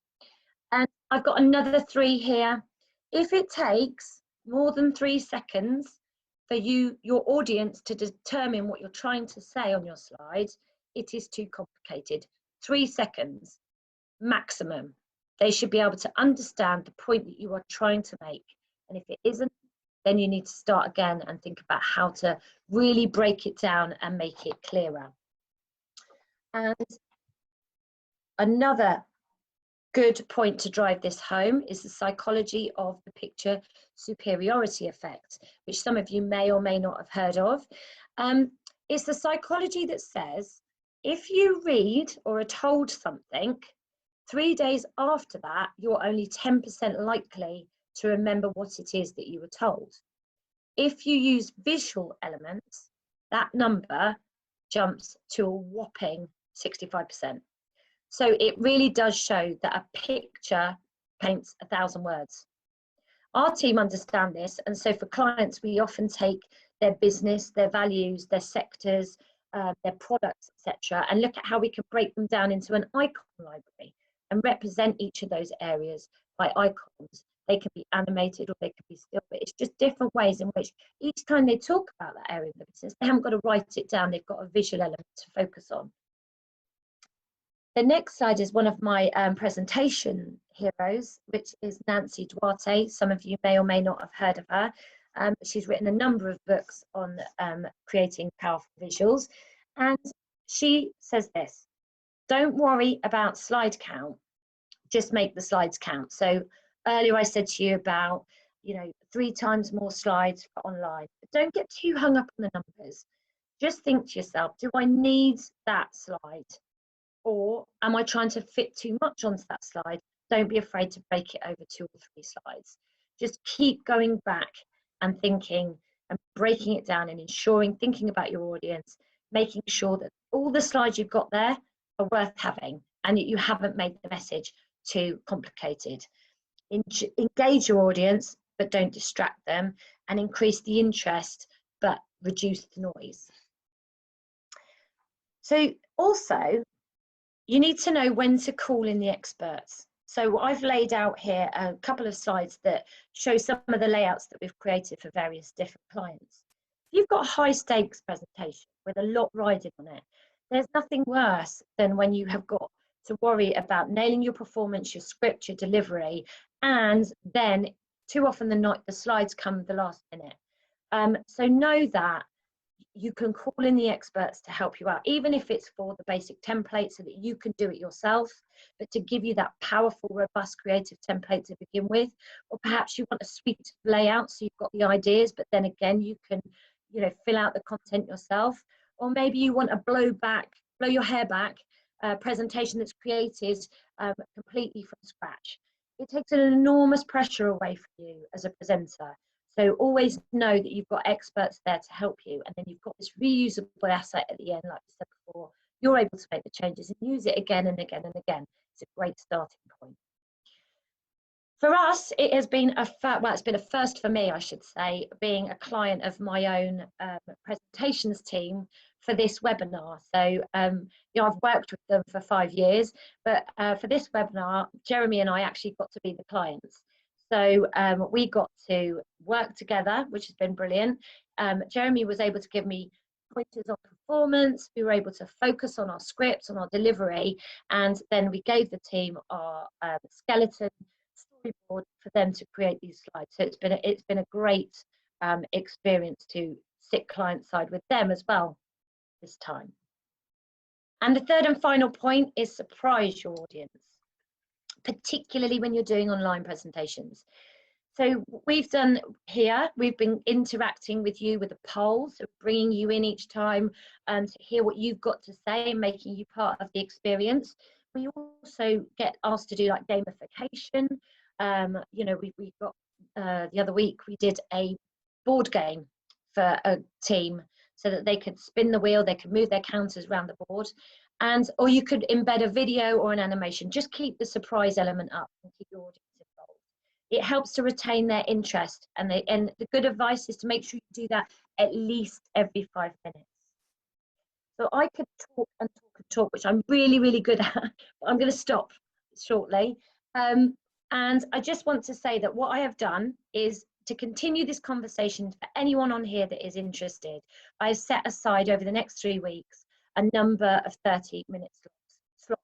And I've got another 3 here. If it takes more than 3 seconds for your audience to determine what you're trying to say on your slides, it is too complicated. 3 seconds maximum. They should be able to understand the point that you are trying to make. And if it isn't, then you need to start again and think about how to really break it down and make it clearer. And another good point to drive this home is the psychology of the picture superiority effect, which some of you may or may not have heard of. It's the psychology that says if you read or are told something, 3 days after that, you're only 10% likely to remember what it is that you were told. If you use visual elements, that number jumps to a whopping 65%. So it really does show that a picture paints 1,000 words. Our team understand this, and so for clients, we often take their business, their values, their sectors, their products, etc., and look at how we can break them down into an icon library and represent each of those areas by icons. They can be animated or they can be still, but it's just different ways in which each time they talk about that area of the business, they haven't got to write it down, they've got a visual element to focus on. The next slide is one of my presentation heroes, which is Nancy Duarte. Some of you may or may not have heard of her. She's written a number of books on creating powerful visuals. And she says this: don't worry about slide count, just make the slides count. So earlier I said to you about, 3 times more slides for online. But don't get too hung up on the numbers. Just think to yourself, do I need that slide? Or am I trying to fit too much onto that slide? Don't be afraid to break it over 2 or 3 slides. Just keep going back and thinking and breaking it down and thinking about your audience, making sure that all the slides you've got there are worth having and that you haven't made the message too complicated. Engage your audience, but don't distract them, and increase the interest, but reduce the noise. So also, you need to know when to call in the experts. So I've laid out here a couple of slides that show some of the layouts that we've created for various different clients. If you've got a high stakes presentation with a lot riding on it, there's nothing worse than when you have got to worry about nailing your performance, your script, your delivery, and then too often than not, the slides come the last minute. So know that you can call in the experts to help you out, even if it's for the basic template so that you can do it yourself, but to give you that powerful, robust, creative template to begin with. Or perhaps you want a suite of layouts, so you've got the ideas, but then again, you can, fill out the content yourself. Or maybe you want a blow your hair back presentation that's created completely from scratch. It takes an enormous pressure away from you as a presenter. So always know that you've got experts there to help you, and then you've got this reusable asset at the end, like I said before. You're able to make the changes and use it again and again and again. It's a great starting point. For us, it has been it's been a first for me, I should say, being a client of my own presentations team for this webinar. So, I've worked with them for 5 years, but for this webinar, Jeremy and I actually got to be the clients. So we got to work together, which has been brilliant. Jeremy was able to give me pointers on performance. We were able to focus on our scripts, on our delivery, and then we gave the team our skeleton storyboard for them to create these slides. So it's been a great experience to sit client side with them as well this time. And the third and final point is surprise your audience, particularly when you're doing online presentations. So we've been interacting with you with a poll, so bringing you in each time to hear what you've got to say and making you part of the experience. We also get asked to do like gamification. We got the other week we did a board game for a team so that they could spin the wheel, they could move their counters around the board. Or you could embed a video or an animation. Just keep the surprise element up and keep your audience involved. It helps to retain their interest, and the good advice is to make sure you do that at least every 5 minutes. So I could talk and talk and talk, which I'm really, really good at, but I'm going to stop shortly. And I just want to say that what I have done is to continue this conversation for anyone on here that is interested. I've set aside over the next 3 weeks a number of 30-minute slots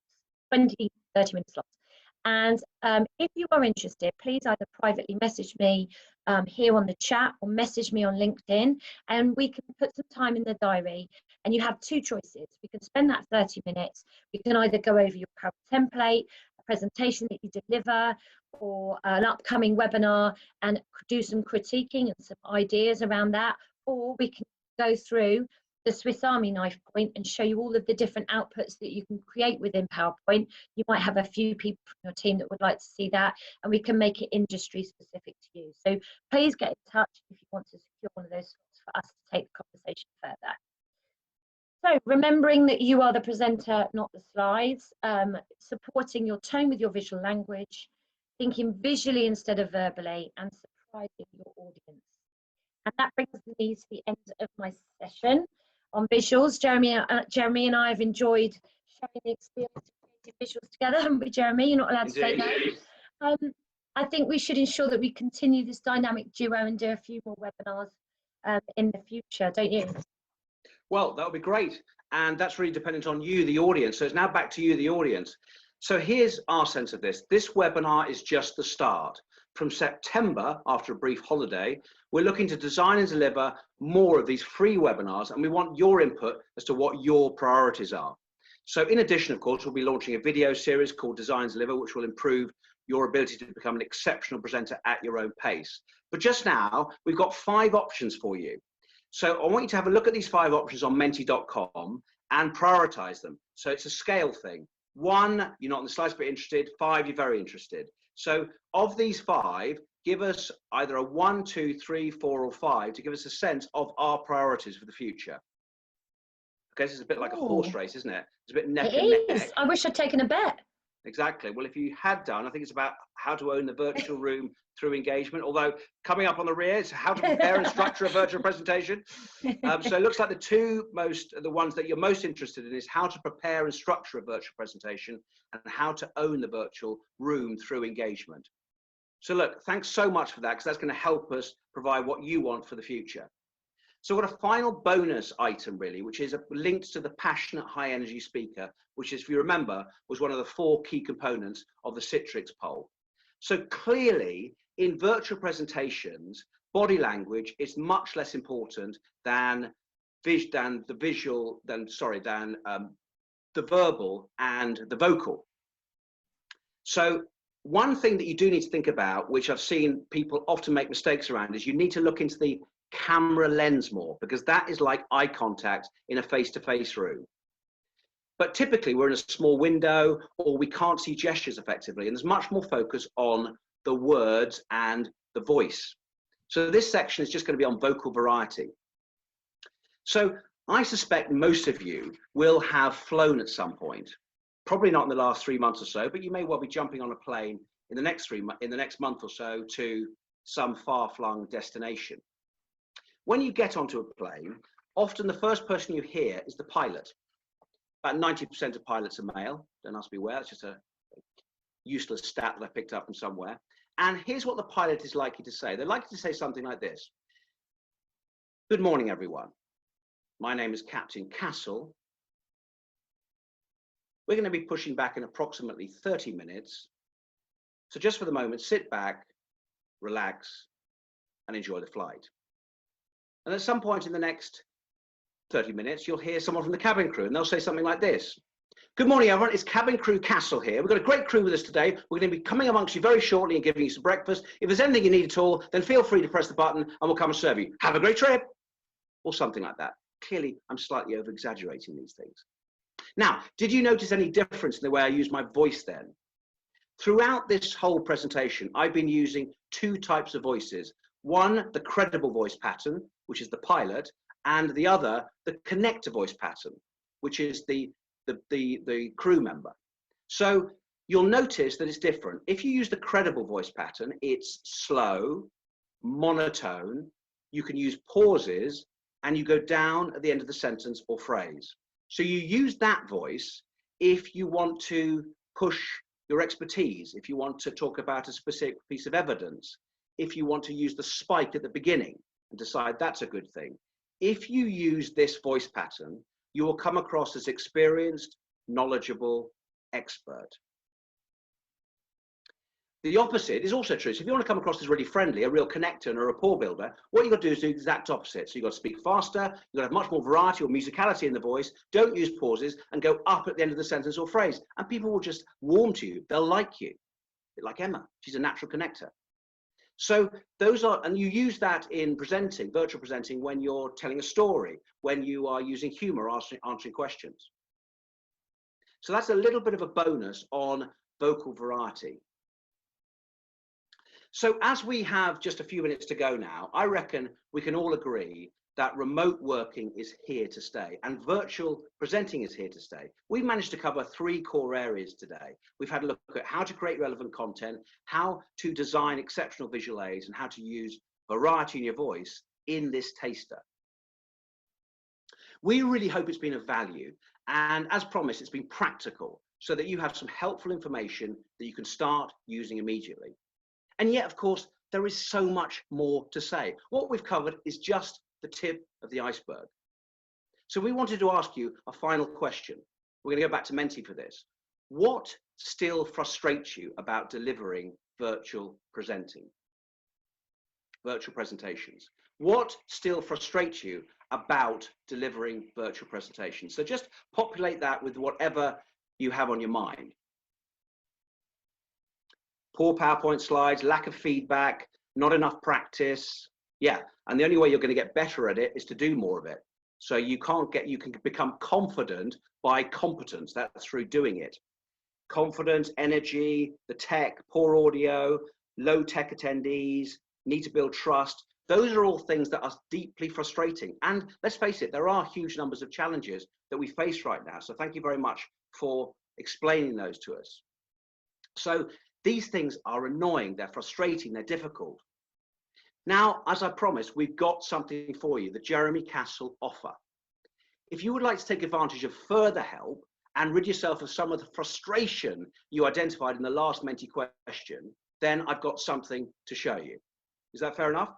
20, 30-minute slots. And if you are interested, please either privately message me here on the chat or message me on LinkedIn, and we can put some time in the diary. And you have two choices. We can spend that 30 minutes. We can either go over your current template, a presentation that you deliver, or an upcoming webinar and do some critiquing and some ideas around that. Or we can go through the Swiss Army knife point and show you all of the different outputs that you can create within PowerPoint. You might have a few people from your team that would like to see that, and we can make it industry specific to you. So please get in touch if you want to secure one of those slots for us to take the conversation further. So remembering that you are the presenter, not the slides, supporting your tone with your visual language, thinking visually instead of verbally, and surprising your audience. And that brings me to the end of my session on visuals. Jeremy and I have enjoyed sharing the experience of creative visuals together, haven't we, Jeremy? You're not allowed to say no. I think we should ensure that we continue this dynamic duo and do a few more webinars in the future, don't you? Well, that would be great. And that's really dependent on you, the audience. So it's now back to you, the audience. So here's our sense of this. This webinar is just the start. From September, after a brief holiday, we're looking to design and deliver more of these free webinars, and we want your input as to what your priorities are. So in addition, of course, we'll be launching a video series called Design and Deliver, which will improve your ability to become an exceptional presenter at your own pace. But just now, we've got 5 options for you. So I want you to have a look at these 5 options on mentee.com and prioritize them. So it's a scale thing. 1, you're not in the slightest bit interested. 5, you're very interested. So of these 5, give us either a 1, 2, 3, 4, or 5 to give us a sense of our priorities for the future. Okay, this is a bit like a horse race, isn't it? It's a bit neck and neck. I wish I'd taken a bet. Exactly. Well, if you had done, I think it's about how to own the virtual room through engagement. Although coming up on the rear is how to prepare and structure a virtual presentation. So it looks like the ones that you're most interested in is how to prepare and structure a virtual presentation and how to own the virtual room through engagement. So look, thanks so much for that, because that's going to help us provide what you want for the future. So we've got a final bonus item, really, which is linked to the passionate high energy speaker, which, if you remember, was one of the 4 key components of the Citrix poll. So clearly in virtual presentations, body language is much less important than the verbal and the vocal. So one thing that you do need to think about, which I've seen people often make mistakes around, is you need to look into the camera lens more, because that is like eye contact in a face-to-face room. But typically we're in a small window, or we can't see gestures effectively, and there's much more focus on the words and the voice. So this section is just going to be on vocal variety. So I suspect most of you will have flown at some point, probably not in the last 3 months or so, but you may well be jumping on a plane in the next month or so to some far-flung destination. When you get onto a plane, often the first person you hear is the pilot. About 90% of pilots are male. Don't ask me where, it's just a useless stat that I picked up from somewhere. And here's what the pilot is likely to say. They're likely to say something like this. Good morning, everyone. My name is Captain Cassell. We're going to be pushing back in approximately 30 minutes. So just for the moment, sit back, relax, and enjoy the flight. And at some point in the next 30 minutes, you'll hear someone from the cabin crew, and they'll say something like this. Good morning, everyone. It's Cabin Crew Cassell here. We've got a great crew with us today. We're going to be coming amongst you very shortly and giving you some breakfast. If there's anything you need at all, then feel free to press the button and we'll come and serve you. Have a great trip, or something like that. Clearly, I'm slightly over-exaggerating these things. Now, did you notice any difference in the way I use my voice then? Throughout this whole presentation, I've been using 2 types of voices. One, the credible voice pattern, which is the pilot, and the other, the connector voice pattern, which is the crew member. So you'll notice that it's different. If you use the credible voice pattern, it's slow, monotone, you can use pauses, and you go down at the end of the sentence or phrase. So you use that voice if you want to push your expertise, if you want to talk about a specific piece of evidence, if you want to use the spike at the beginning and decide that's a good thing. If you use this voice pattern, you will come across as experienced, knowledgeable, expert. The opposite is also true. So if you want to come across as really friendly, a real connector and a rapport builder, what you've got to do is do the exact opposite. So you've got to speak faster, you've got to have much more variety or musicality in the voice, don't use pauses, and go up at the end of the sentence or phrase. And people will just warm to you. They'll like you. Like Emma, she's a natural connector. So those are, and you use that in presenting, virtual presenting, when you're telling a story, when you are using humor, answering questions. So that's a little bit of a bonus on vocal variety. So as we have just a few minutes to go now, I reckon we can all agree that remote working is here to stay and virtual presenting is here to stay. We've managed to cover 3 core areas today. We've had a look at how to create relevant content, how to design exceptional visual aids, and how to use variety in your voice in this taster. We really hope it's been of value, and as promised, it's been practical so that you have some helpful information that you can start using immediately. And yet, of course, there is so much more to say. What we've covered is just the tip of the iceberg. So we wanted to ask you a final question. We're going to go back to Mentee for this. What still frustrates you about delivering virtual presentations? What still frustrates you about delivering virtual presentations? So just populate that with whatever you have on your mind. Poor PowerPoint slides, lack of feedback, not enough practice. Yeah, and the only way you're going to get better at it is to do more of it. So you can become confident by competence. That's through doing it. Confidence, energy, the tech, poor audio, low tech attendees, need to build trust. Those are all things that are deeply frustrating. And let's face it, there are huge numbers of challenges that we face right now. So thank you very much for explaining those to us. So these things are annoying, they're frustrating, they're difficult. Now, as I promised, we've got something for you, the Jeremy Cassell offer. If you would like to take advantage of further help and rid yourself of some of the frustration you identified in the last Mentee question, then I've got something to show you. Is that fair enough?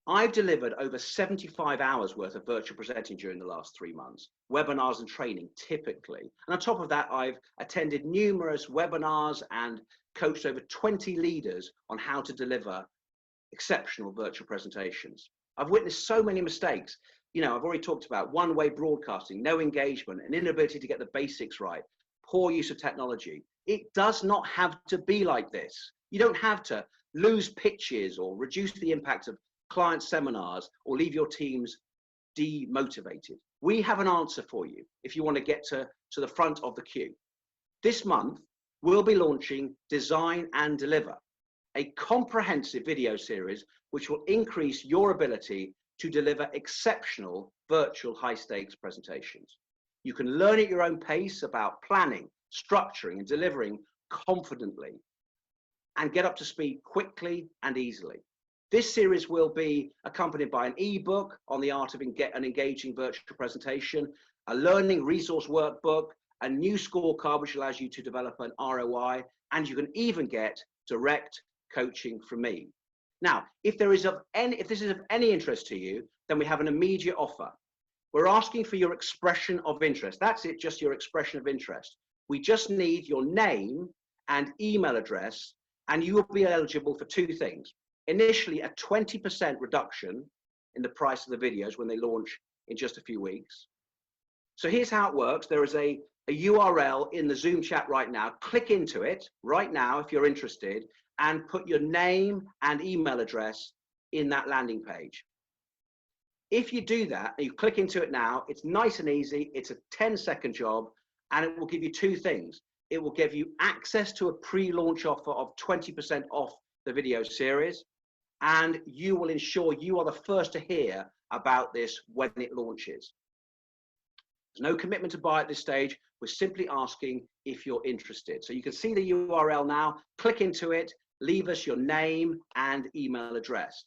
I've delivered over 75 hours worth of virtual presenting during the last 3 months, webinars and training typically. And on top of that, I've attended numerous webinars and coached over 20 leaders on how to deliver exceptional virtual presentations. I've witnessed so many mistakes. You know, I've already talked about one-way broadcasting, no engagement, an inability to get the basics right, poor use of technology. It does not have to be like this. You don't have to lose pitches or reduce the impact of client seminars or leave your teams demotivated. We have an answer for you if you want to get to the front of the queue. This month, we'll be launching Design and Deliver, a comprehensive video series which will increase your ability to deliver exceptional virtual high-stakes presentations. You can learn at your own pace about planning, structuring, and delivering confidently, and get up to speed quickly and easily. This series will be accompanied by an ebook on the art of an engaging virtual presentation, a learning resource workbook, a new scorecard which allows you to develop an ROI, and you can even get direct coaching from me. Now, if this is of any interest to you, then we have an immediate offer. We're asking for your expression of interest. That's it, just your expression of interest. We just need your name and email address, and you will be eligible for 2 things. Initially, a 20% reduction in the price of the videos when they launch in just a few weeks. So here's how it works. There is a URL in the Zoom chat right now. Click into it right now if you're interested, and put your name and email address in that landing page. If you do that, and you click into it now, it's nice and easy. It's a 10-second job, and it will give you 2 things. It will give you access to a pre-launch offer of 20% off the video series, and you will ensure you are the first to hear about this when it launches. There's no commitment to buy at this stage. We're simply asking if you're interested. So you can see the URL now, click into it, leave us your name and email address.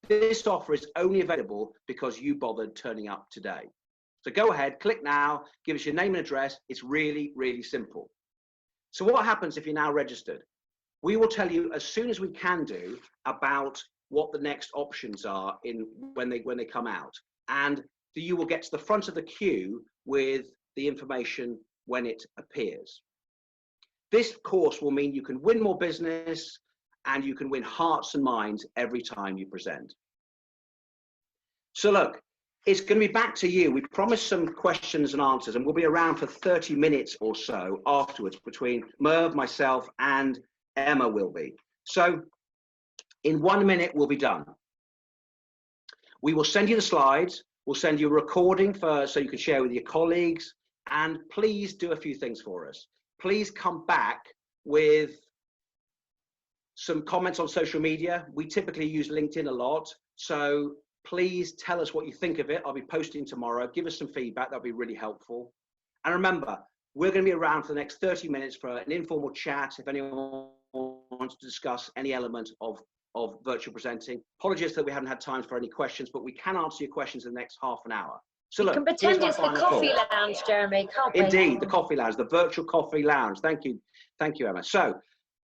This offer is only available because you bothered turning up today. So go ahead, click now, give us your name and address. It's really, really simple. So what happens if you're now registered? We will tell you as soon as we can do about what the next options are when they come out. And you will get to the front of the queue with the information when it appears. This course will mean you can win more business and you can win hearts and minds every time you present. So look, it's going to be back to you. We promised some questions and answers, and we'll be around for 30 minutes or so afterwards between Merv, myself, and Emma will be. So in 1 minute, we'll be done. We will send you the slides. We'll send you a recording so you can share with your colleagues. And please do a few things for us. Please come back with some comments on social media. We typically use LinkedIn a lot. So please tell us what you think of it. I'll be posting tomorrow. Give us some feedback. That'll be really helpful. And remember, we're going to be around for the next 30 minutes for an informal chat if anyone wants to discuss any element of virtual presenting. Apologies that we haven't had time for any questions, but we can answer your questions in the next half an hour. So look, you can pretend it's the coffee lounge, Jeremy, can't we? Indeed, the coffee lounge, the virtual coffee lounge. Thank you, Emma. So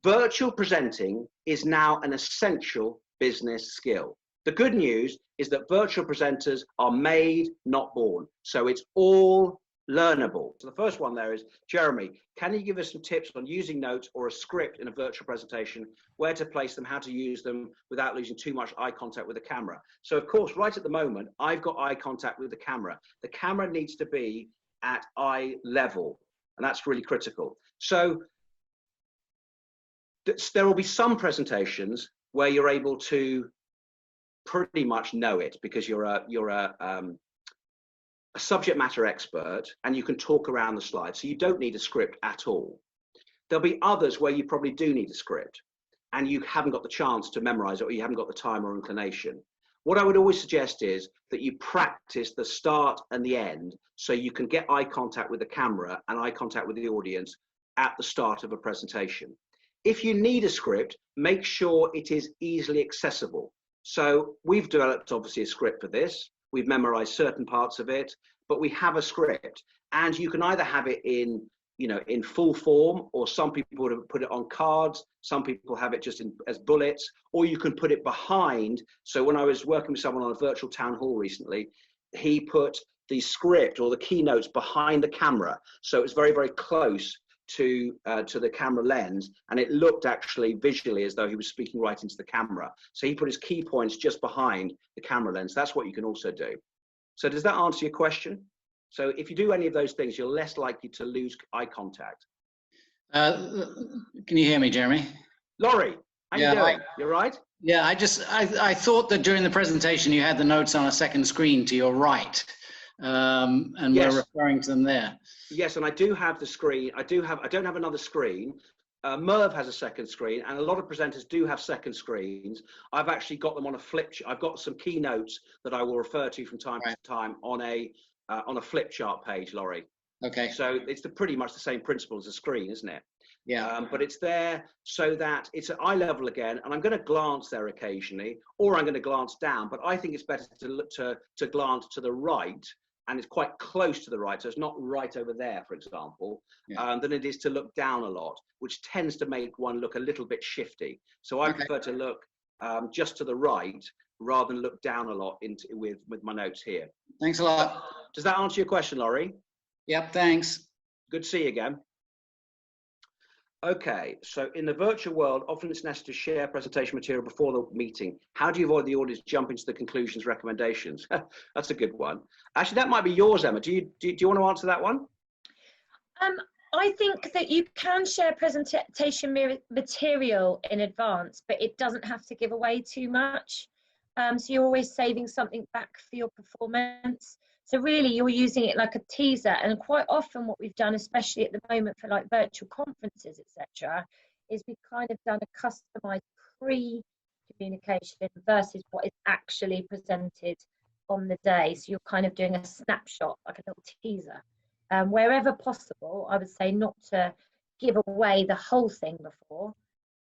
virtual presenting is now an essential business skill. The good news is that virtual presenters are made, not born. So it's all learnable. So the first one there is, Jeremy, can you give us some tips on using notes or a script in a virtual presentation, where to place them, how to use them without losing too much eye contact with the camera? So of course, right at the moment, I've got eye contact with the camera. The camera needs to be at eye level, and that's really critical. So there will be some presentations where you're able to pretty much know it because you're a subject matter expert and you can talk around the slide, so you don't need a script at all. There'll be others where you probably do need a script and you haven't got the chance to memorize it, or you haven't got the time or inclination. What I would always suggest is that you practice the start and the end so you can get eye contact with the camera and eye contact with the audience at the start of a presentation. If you need a script, make sure it is easily accessible. So we've developed obviously a script for this. We've memorized certain parts of it, but we have a script, and you can either have it in, in full form, or some people would put it on cards. Some people have it just as bullets, or you can put it behind. So when I was working with someone on a virtual town hall recently, he put the script or the keynotes behind the camera. So it was very, very close to the camera lens, and it looked actually visually as though he was speaking right into the camera. So he put his key points just behind the camera lens. That's what you can also do. So does that answer your question? So if you do any of those things, you're less likely to lose eye contact. Can you hear me, Jeremy? Laurie, how you doing? You're right? Yeah, I thought that during the presentation you had the notes on a second screen to your right, and yes, we're referring to them there. Yes, and I do have the screen. I don't have another screen. Merv has a second screen, and a lot of presenters do have second screens. I've actually got them on a flip chart. I've got some keynotes that I will refer to from time to time on a flip chart page, Laurie. Okay. So it's pretty much the same principle as a screen, isn't it? Yeah. But it's there so that it's at eye level again, and I'm going to glance there occasionally, or I'm going to glance down. But I think it's better to glance to the right, and it's quite close to the right, so it's not right over there, for example, than it is to look down a lot, which tends to make one look a little bit shifty. So I prefer to look just to the right rather than look down a lot with my notes here. Thanks a lot. Does that answer your question, Laurie? Yep, thanks. Good to see you again. Okay, so in the virtual world, often it's necessary to share presentation material before the meeting. How do you avoid the audience jumping to the conclusions, recommendations? That's a good one. Actually, that might be yours, Emma. Do you want to answer that one? I think that you can share presentation material in advance, but it doesn't have to give away too much. So you're always saving something back for your performance. So really you're using it like a teaser, and quite often what we've done, especially at the moment for like virtual conferences, etc., is we've kind of done a customized pre-communication versus what is actually presented on the day. So you're kind of doing a snapshot, like a little teaser. Wherever possible, I would say not to give away the whole thing before,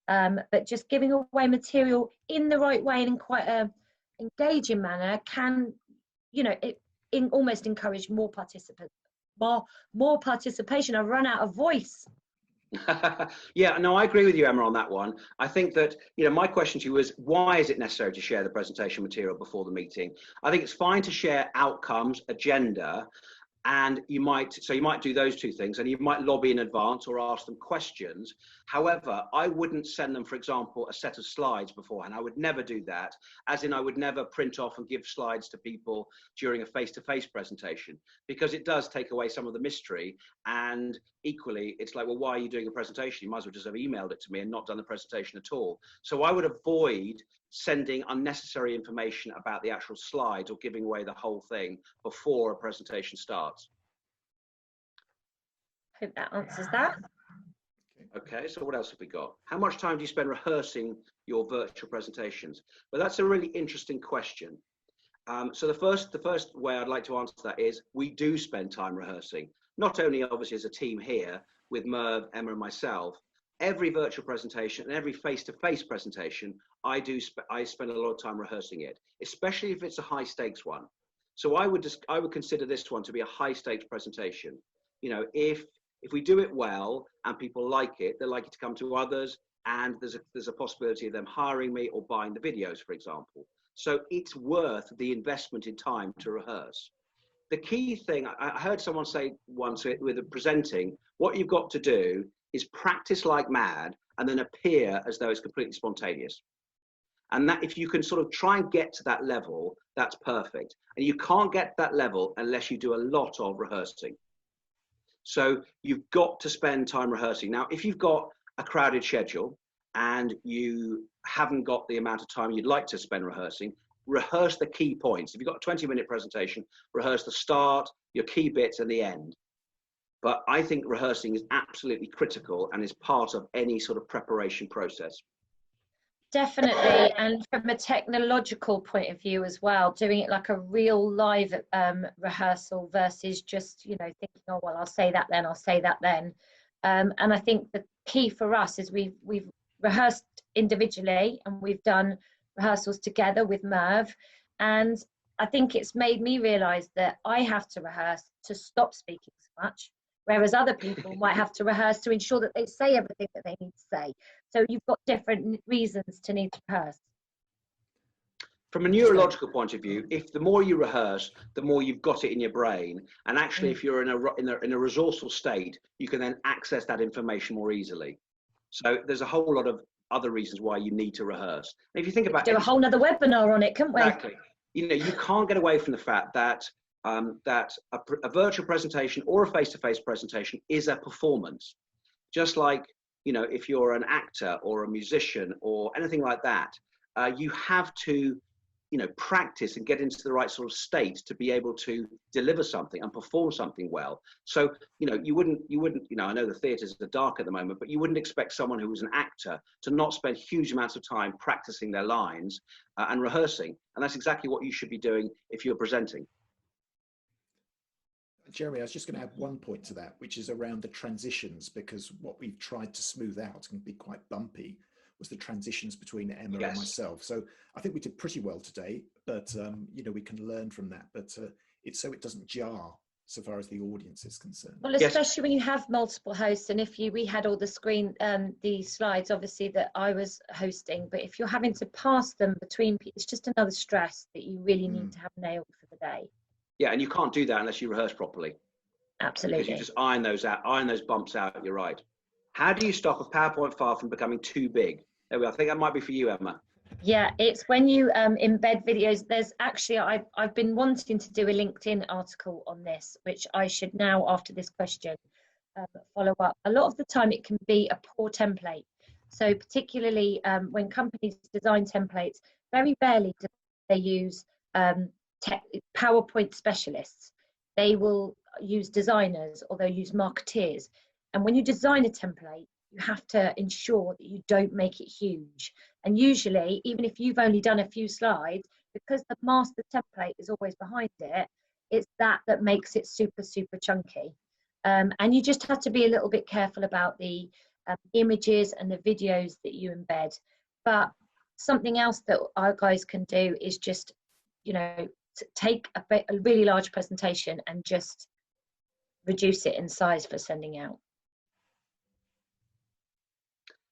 but just giving away material in the right way and in quite a engaging manner can, almost encourage more participants, more participation. I've run out of voice. Yeah, no, I agree with you, Emma, on that one. I think that, my question to you was, why is it necessary to share the presentation material before the meeting? I think it's fine to share outcomes, agenda, And you might do those two things, and you might lobby in advance or ask them questions. However, I wouldn't send them, for example, a set of slides beforehand. I would never do that, as in I would never print off and give slides to people during a face-to-face presentation, because it does take away some of the mystery. And equally, it's like, well, why are you doing a presentation? You might as well just have emailed it to me and not done the presentation at all. So I would avoid sending unnecessary information about the actual slides or giving away the whole thing before a presentation starts. Hope that answers that. Okay, so what else have we got? How much time do you spend rehearsing your virtual presentations? Well, that's a really interesting question. So the first way I'd like to answer that is we do spend time rehearsing, not only obviously as a team here with Merv, Emma and myself. Every virtual presentation and every face-to-face presentation, I spend a lot of time rehearsing it, especially if it's a high stakes one. So I would consider this one to be a high stakes presentation. You know, if we do it well and people like it, they're likely to come to others, and there's a possibility of them hiring me or buying the videos, for example. So it's worth the investment in time to rehearse. The key thing, I heard someone say once with presenting, what you've got to do is practice like mad and then appear as though it's completely spontaneous. And that, if you can sort of try and get to that level, that's perfect. And you can't get that level unless you do a lot of rehearsing. So you've got to spend time rehearsing. Now, if you've got a crowded schedule and you haven't got the amount of time you'd like to spend rehearsing, rehearse the key points. If you've got a 20-minute presentation, rehearse the start, your key bits, and the end. But I think rehearsing is absolutely critical and is part of any sort of preparation process. Definitely, and from a technological point of view as well, doing it like a real live rehearsal versus just, you know, thinking, oh, well, I'll say that then, I'll say that then. And I think the key for us is we've rehearsed individually and we've done rehearsals together with Merv. And I think it's made me realise that I have to rehearse to stop speaking so much, whereas other people might have to rehearse to ensure that they say everything that they need to say. So you've got different reasons to need to rehearse. From a neurological point of view, if the more you rehearse, the more you've got it in your brain. And actually, if you're in a resourceful state, you can then access that information more easily. So there's a whole lot of other reasons why you need to rehearse. And if you think about do a whole nother webinar on it, couldn't we? Exactly. You know, you can't get away from the fact that a virtual presentation or a face-to-face presentation is a performance. Just like, you know, if you're an actor or a musician or anything like that, you have to, you know, practice and get into the right sort of state to be able to deliver something and perform something well. So, you know, you wouldn't, you know, I know the theatres are dark at the moment, but you wouldn't expect someone who was an actor to not spend huge amounts of time practicing their lines and rehearsing. And that's exactly what you should be doing if you're presenting. Jeremy, I was just going to add one point to that, which is around the transitions, because what we've tried to smooth out and be quite bumpy was the transitions between Emma and myself. So I think we did pretty well today, but you know, we can learn from that. But it's so it doesn't jar so far as the audience is concerned. Well, especially when you have multiple hosts, and if we had all the the slides, obviously, that I was hosting, but if you're having to pass them between people, it's just another stress that you really need to have nailed for the day. Yeah, and you can't do that unless you rehearse properly. Absolutely. Because you just iron those out, iron those bumps out. You're right. How do you stop a PowerPoint file from becoming too big? There we are. I think that might be for you, Emma. Yeah, it's when you embed videos. There's actually, I've been wanting to do a LinkedIn article on this, which I should now, after this question, follow up. A lot of the time it can be a poor template. So particularly when companies design templates, very rarely do they use PowerPoint specialists. They will use designers or they'll use marketeers. And when you design a template, you have to ensure that you don't make it huge. And usually, even if you've only done a few slides, because the master template is always behind it, it's that makes it super, super chunky. And you just have to be a little bit careful about the images and the videos that you embed. But something else that our guys can do is just, you know, take a really large presentation and just reduce it in size for sending out.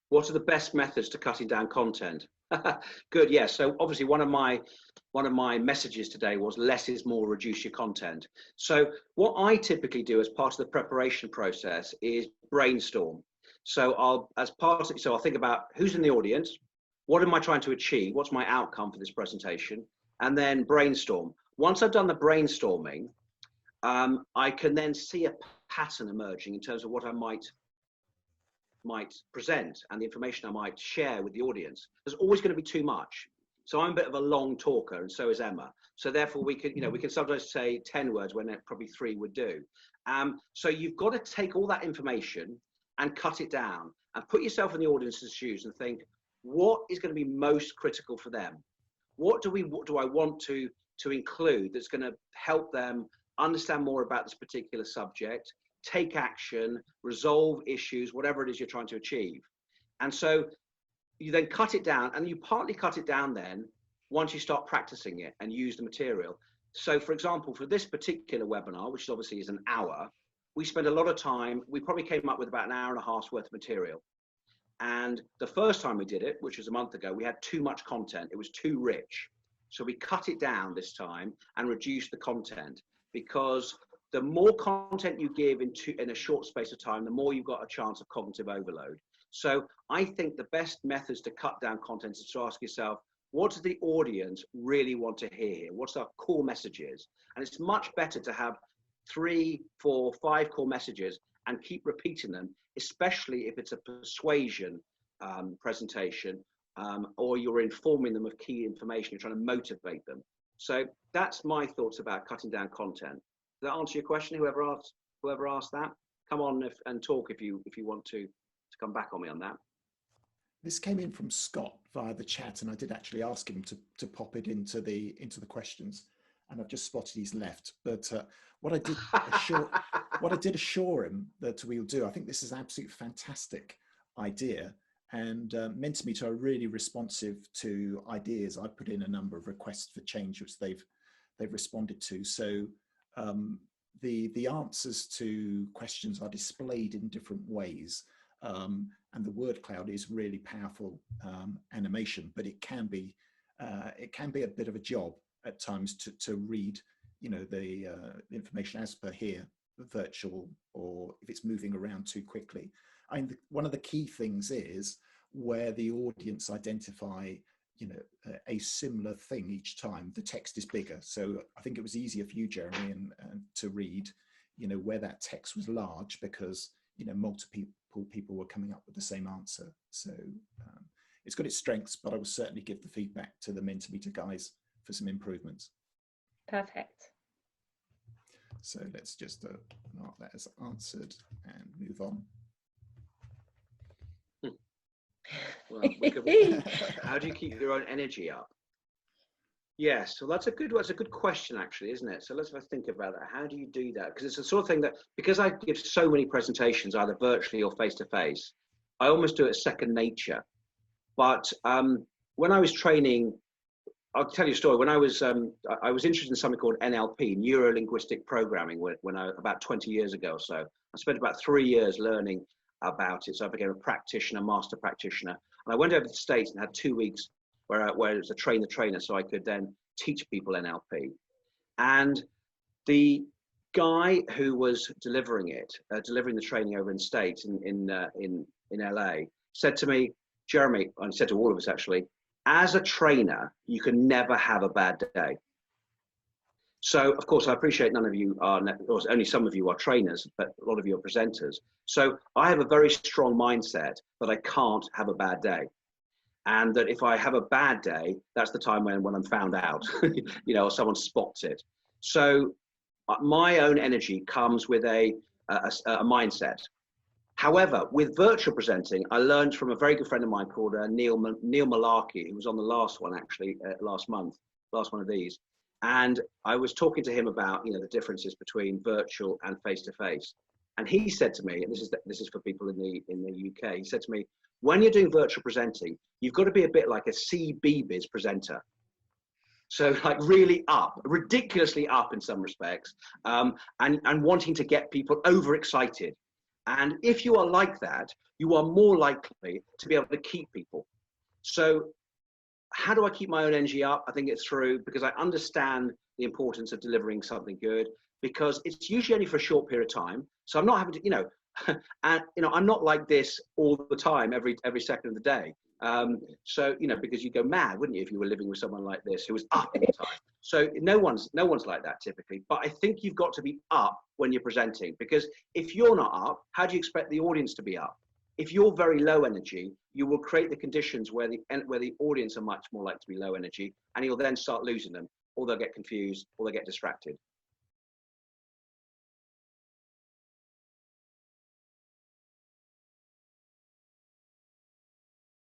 What are the best methods to cutting down content? Good. Yeah. So obviously one of my messages today was less is more, reduce your content. So what I typically do as part of the preparation process is brainstorm. So I'll think about who's in the audience, what am I trying to achieve, what's my outcome for this presentation, and then brainstorm. Once I've done the brainstorming, I can then see a pattern emerging in terms of what I might present and the information I might share with the audience. There's always going to be too much. So I'm a bit of a long talker, and so is Emma. So therefore we can sometimes say 10 words when probably 3 would do. So you've got to take all that information and cut it down and put yourself in the audience's shoes and think, what is going to be most critical for them? What do I want to include that's going to help them understand more about this particular subject, take action, resolve issues, whatever it is you're trying to achieve. And so you then cut it down, and you partly cut it down then once you start practicing it and use the material. So for example, for this particular webinar, which obviously is an hour, we spent a lot of time. We probably came up with about an hour and a half's worth of material. And the first time we did it, which was a month ago, we had too much content. It was too rich. So we cut it down this time and reduced the content, because the more content you give in a short space of time, the more you've got a chance of cognitive overload. So I think the best methods to cut down content is to ask yourself, what does the audience really want to hear here? What's our core messages? And it's much better to have 3, 4, 5 core messages and keep repeating them, especially if it's a persuasion presentation, or you're informing them of key information, you're trying to motivate them. So that's my thoughts about cutting down content. Does that answer your question? Whoever asked that, come on and talk if you want to come back on me on that. This came in from Scott via the chat, and I did actually ask him to pop it into the questions, and I've just spotted he's left. But what I did assure him that we'll do, I think this is an absolute fantastic idea, and Mentimeter are really responsive to ideas. I put in a number of requests for change which they've responded to. So the answers to questions are displayed in different ways. And the word cloud is really powerful animation, but it can be a bit of a job at times to read, the information as per here, virtual, or if it's moving around too quickly. I mean, one of the key things is where the audience identify, a similar thing each time, the text is bigger. So I think it was easier for you, Jeremy, and to read, where that text was large, because multiple people were coming up with the same answer. So it's got its strengths, but I will certainly give the feedback to the Mentimeter guys for some improvements. Perfect. So let's just mark that as answered and move on. Well, how do you keep your own energy up? Yes, so that's a good question, actually, isn't it? So let's think about that. How do you do that? Because it's the sort of thing that, because I give so many presentations, either virtually or face-to-face, I almost do it second nature. But when I was training, I'll tell you a story. When I was interested in something called NLP, neuro-linguistic programming, when about 20 years ago or so. I spent about 3 years learning about it. So I became a practitioner, master practitioner. And I went over to the States and had 2 weeks where it was a train the trainer, so I could then teach people NLP. And the guy who was delivering the training over in the States, in LA, said to me, Jeremy, and he said to all of us actually, as a trainer, you can never have a bad day. So, of course, I appreciate none of you are, or only some of you are trainers, but a lot of you are presenters. So I have a very strong mindset that I can't have a bad day. And that if I have a bad day, that's the time when I'm found out, or someone spots it. So my own energy comes with a mindset. However, with virtual presenting, I learned from a very good friend of mine called Neil Malarkey, who was on the last one, actually, last month, last one of these. And I was talking to him about, the differences between virtual and face-to-face. And he said to me, and this is for people in the UK, he said to me, when you're doing virtual presenting, you've got to be a bit like a CBeebies presenter. So like really up, ridiculously up in some respects, and wanting to get people overexcited. And if you are like that, you are more likely to be able to keep people. So how do I keep my own energy up? I think it's through, because I understand the importance of delivering something good, because it's usually only for a short period of time. So I'm not having to, and I'm not like this all the time, every second of the day. So, because you go mad, wouldn't you, if you were living with someone like this who was up all the time? So no one's like that typically. But I think you've got to be up when you're presenting, because if you're not up, how do you expect the audience to be up? If you're very low energy, you will create the conditions where the audience are much more likely to be low energy, and you'll then start losing them, or they'll get confused, or they'll get distracted.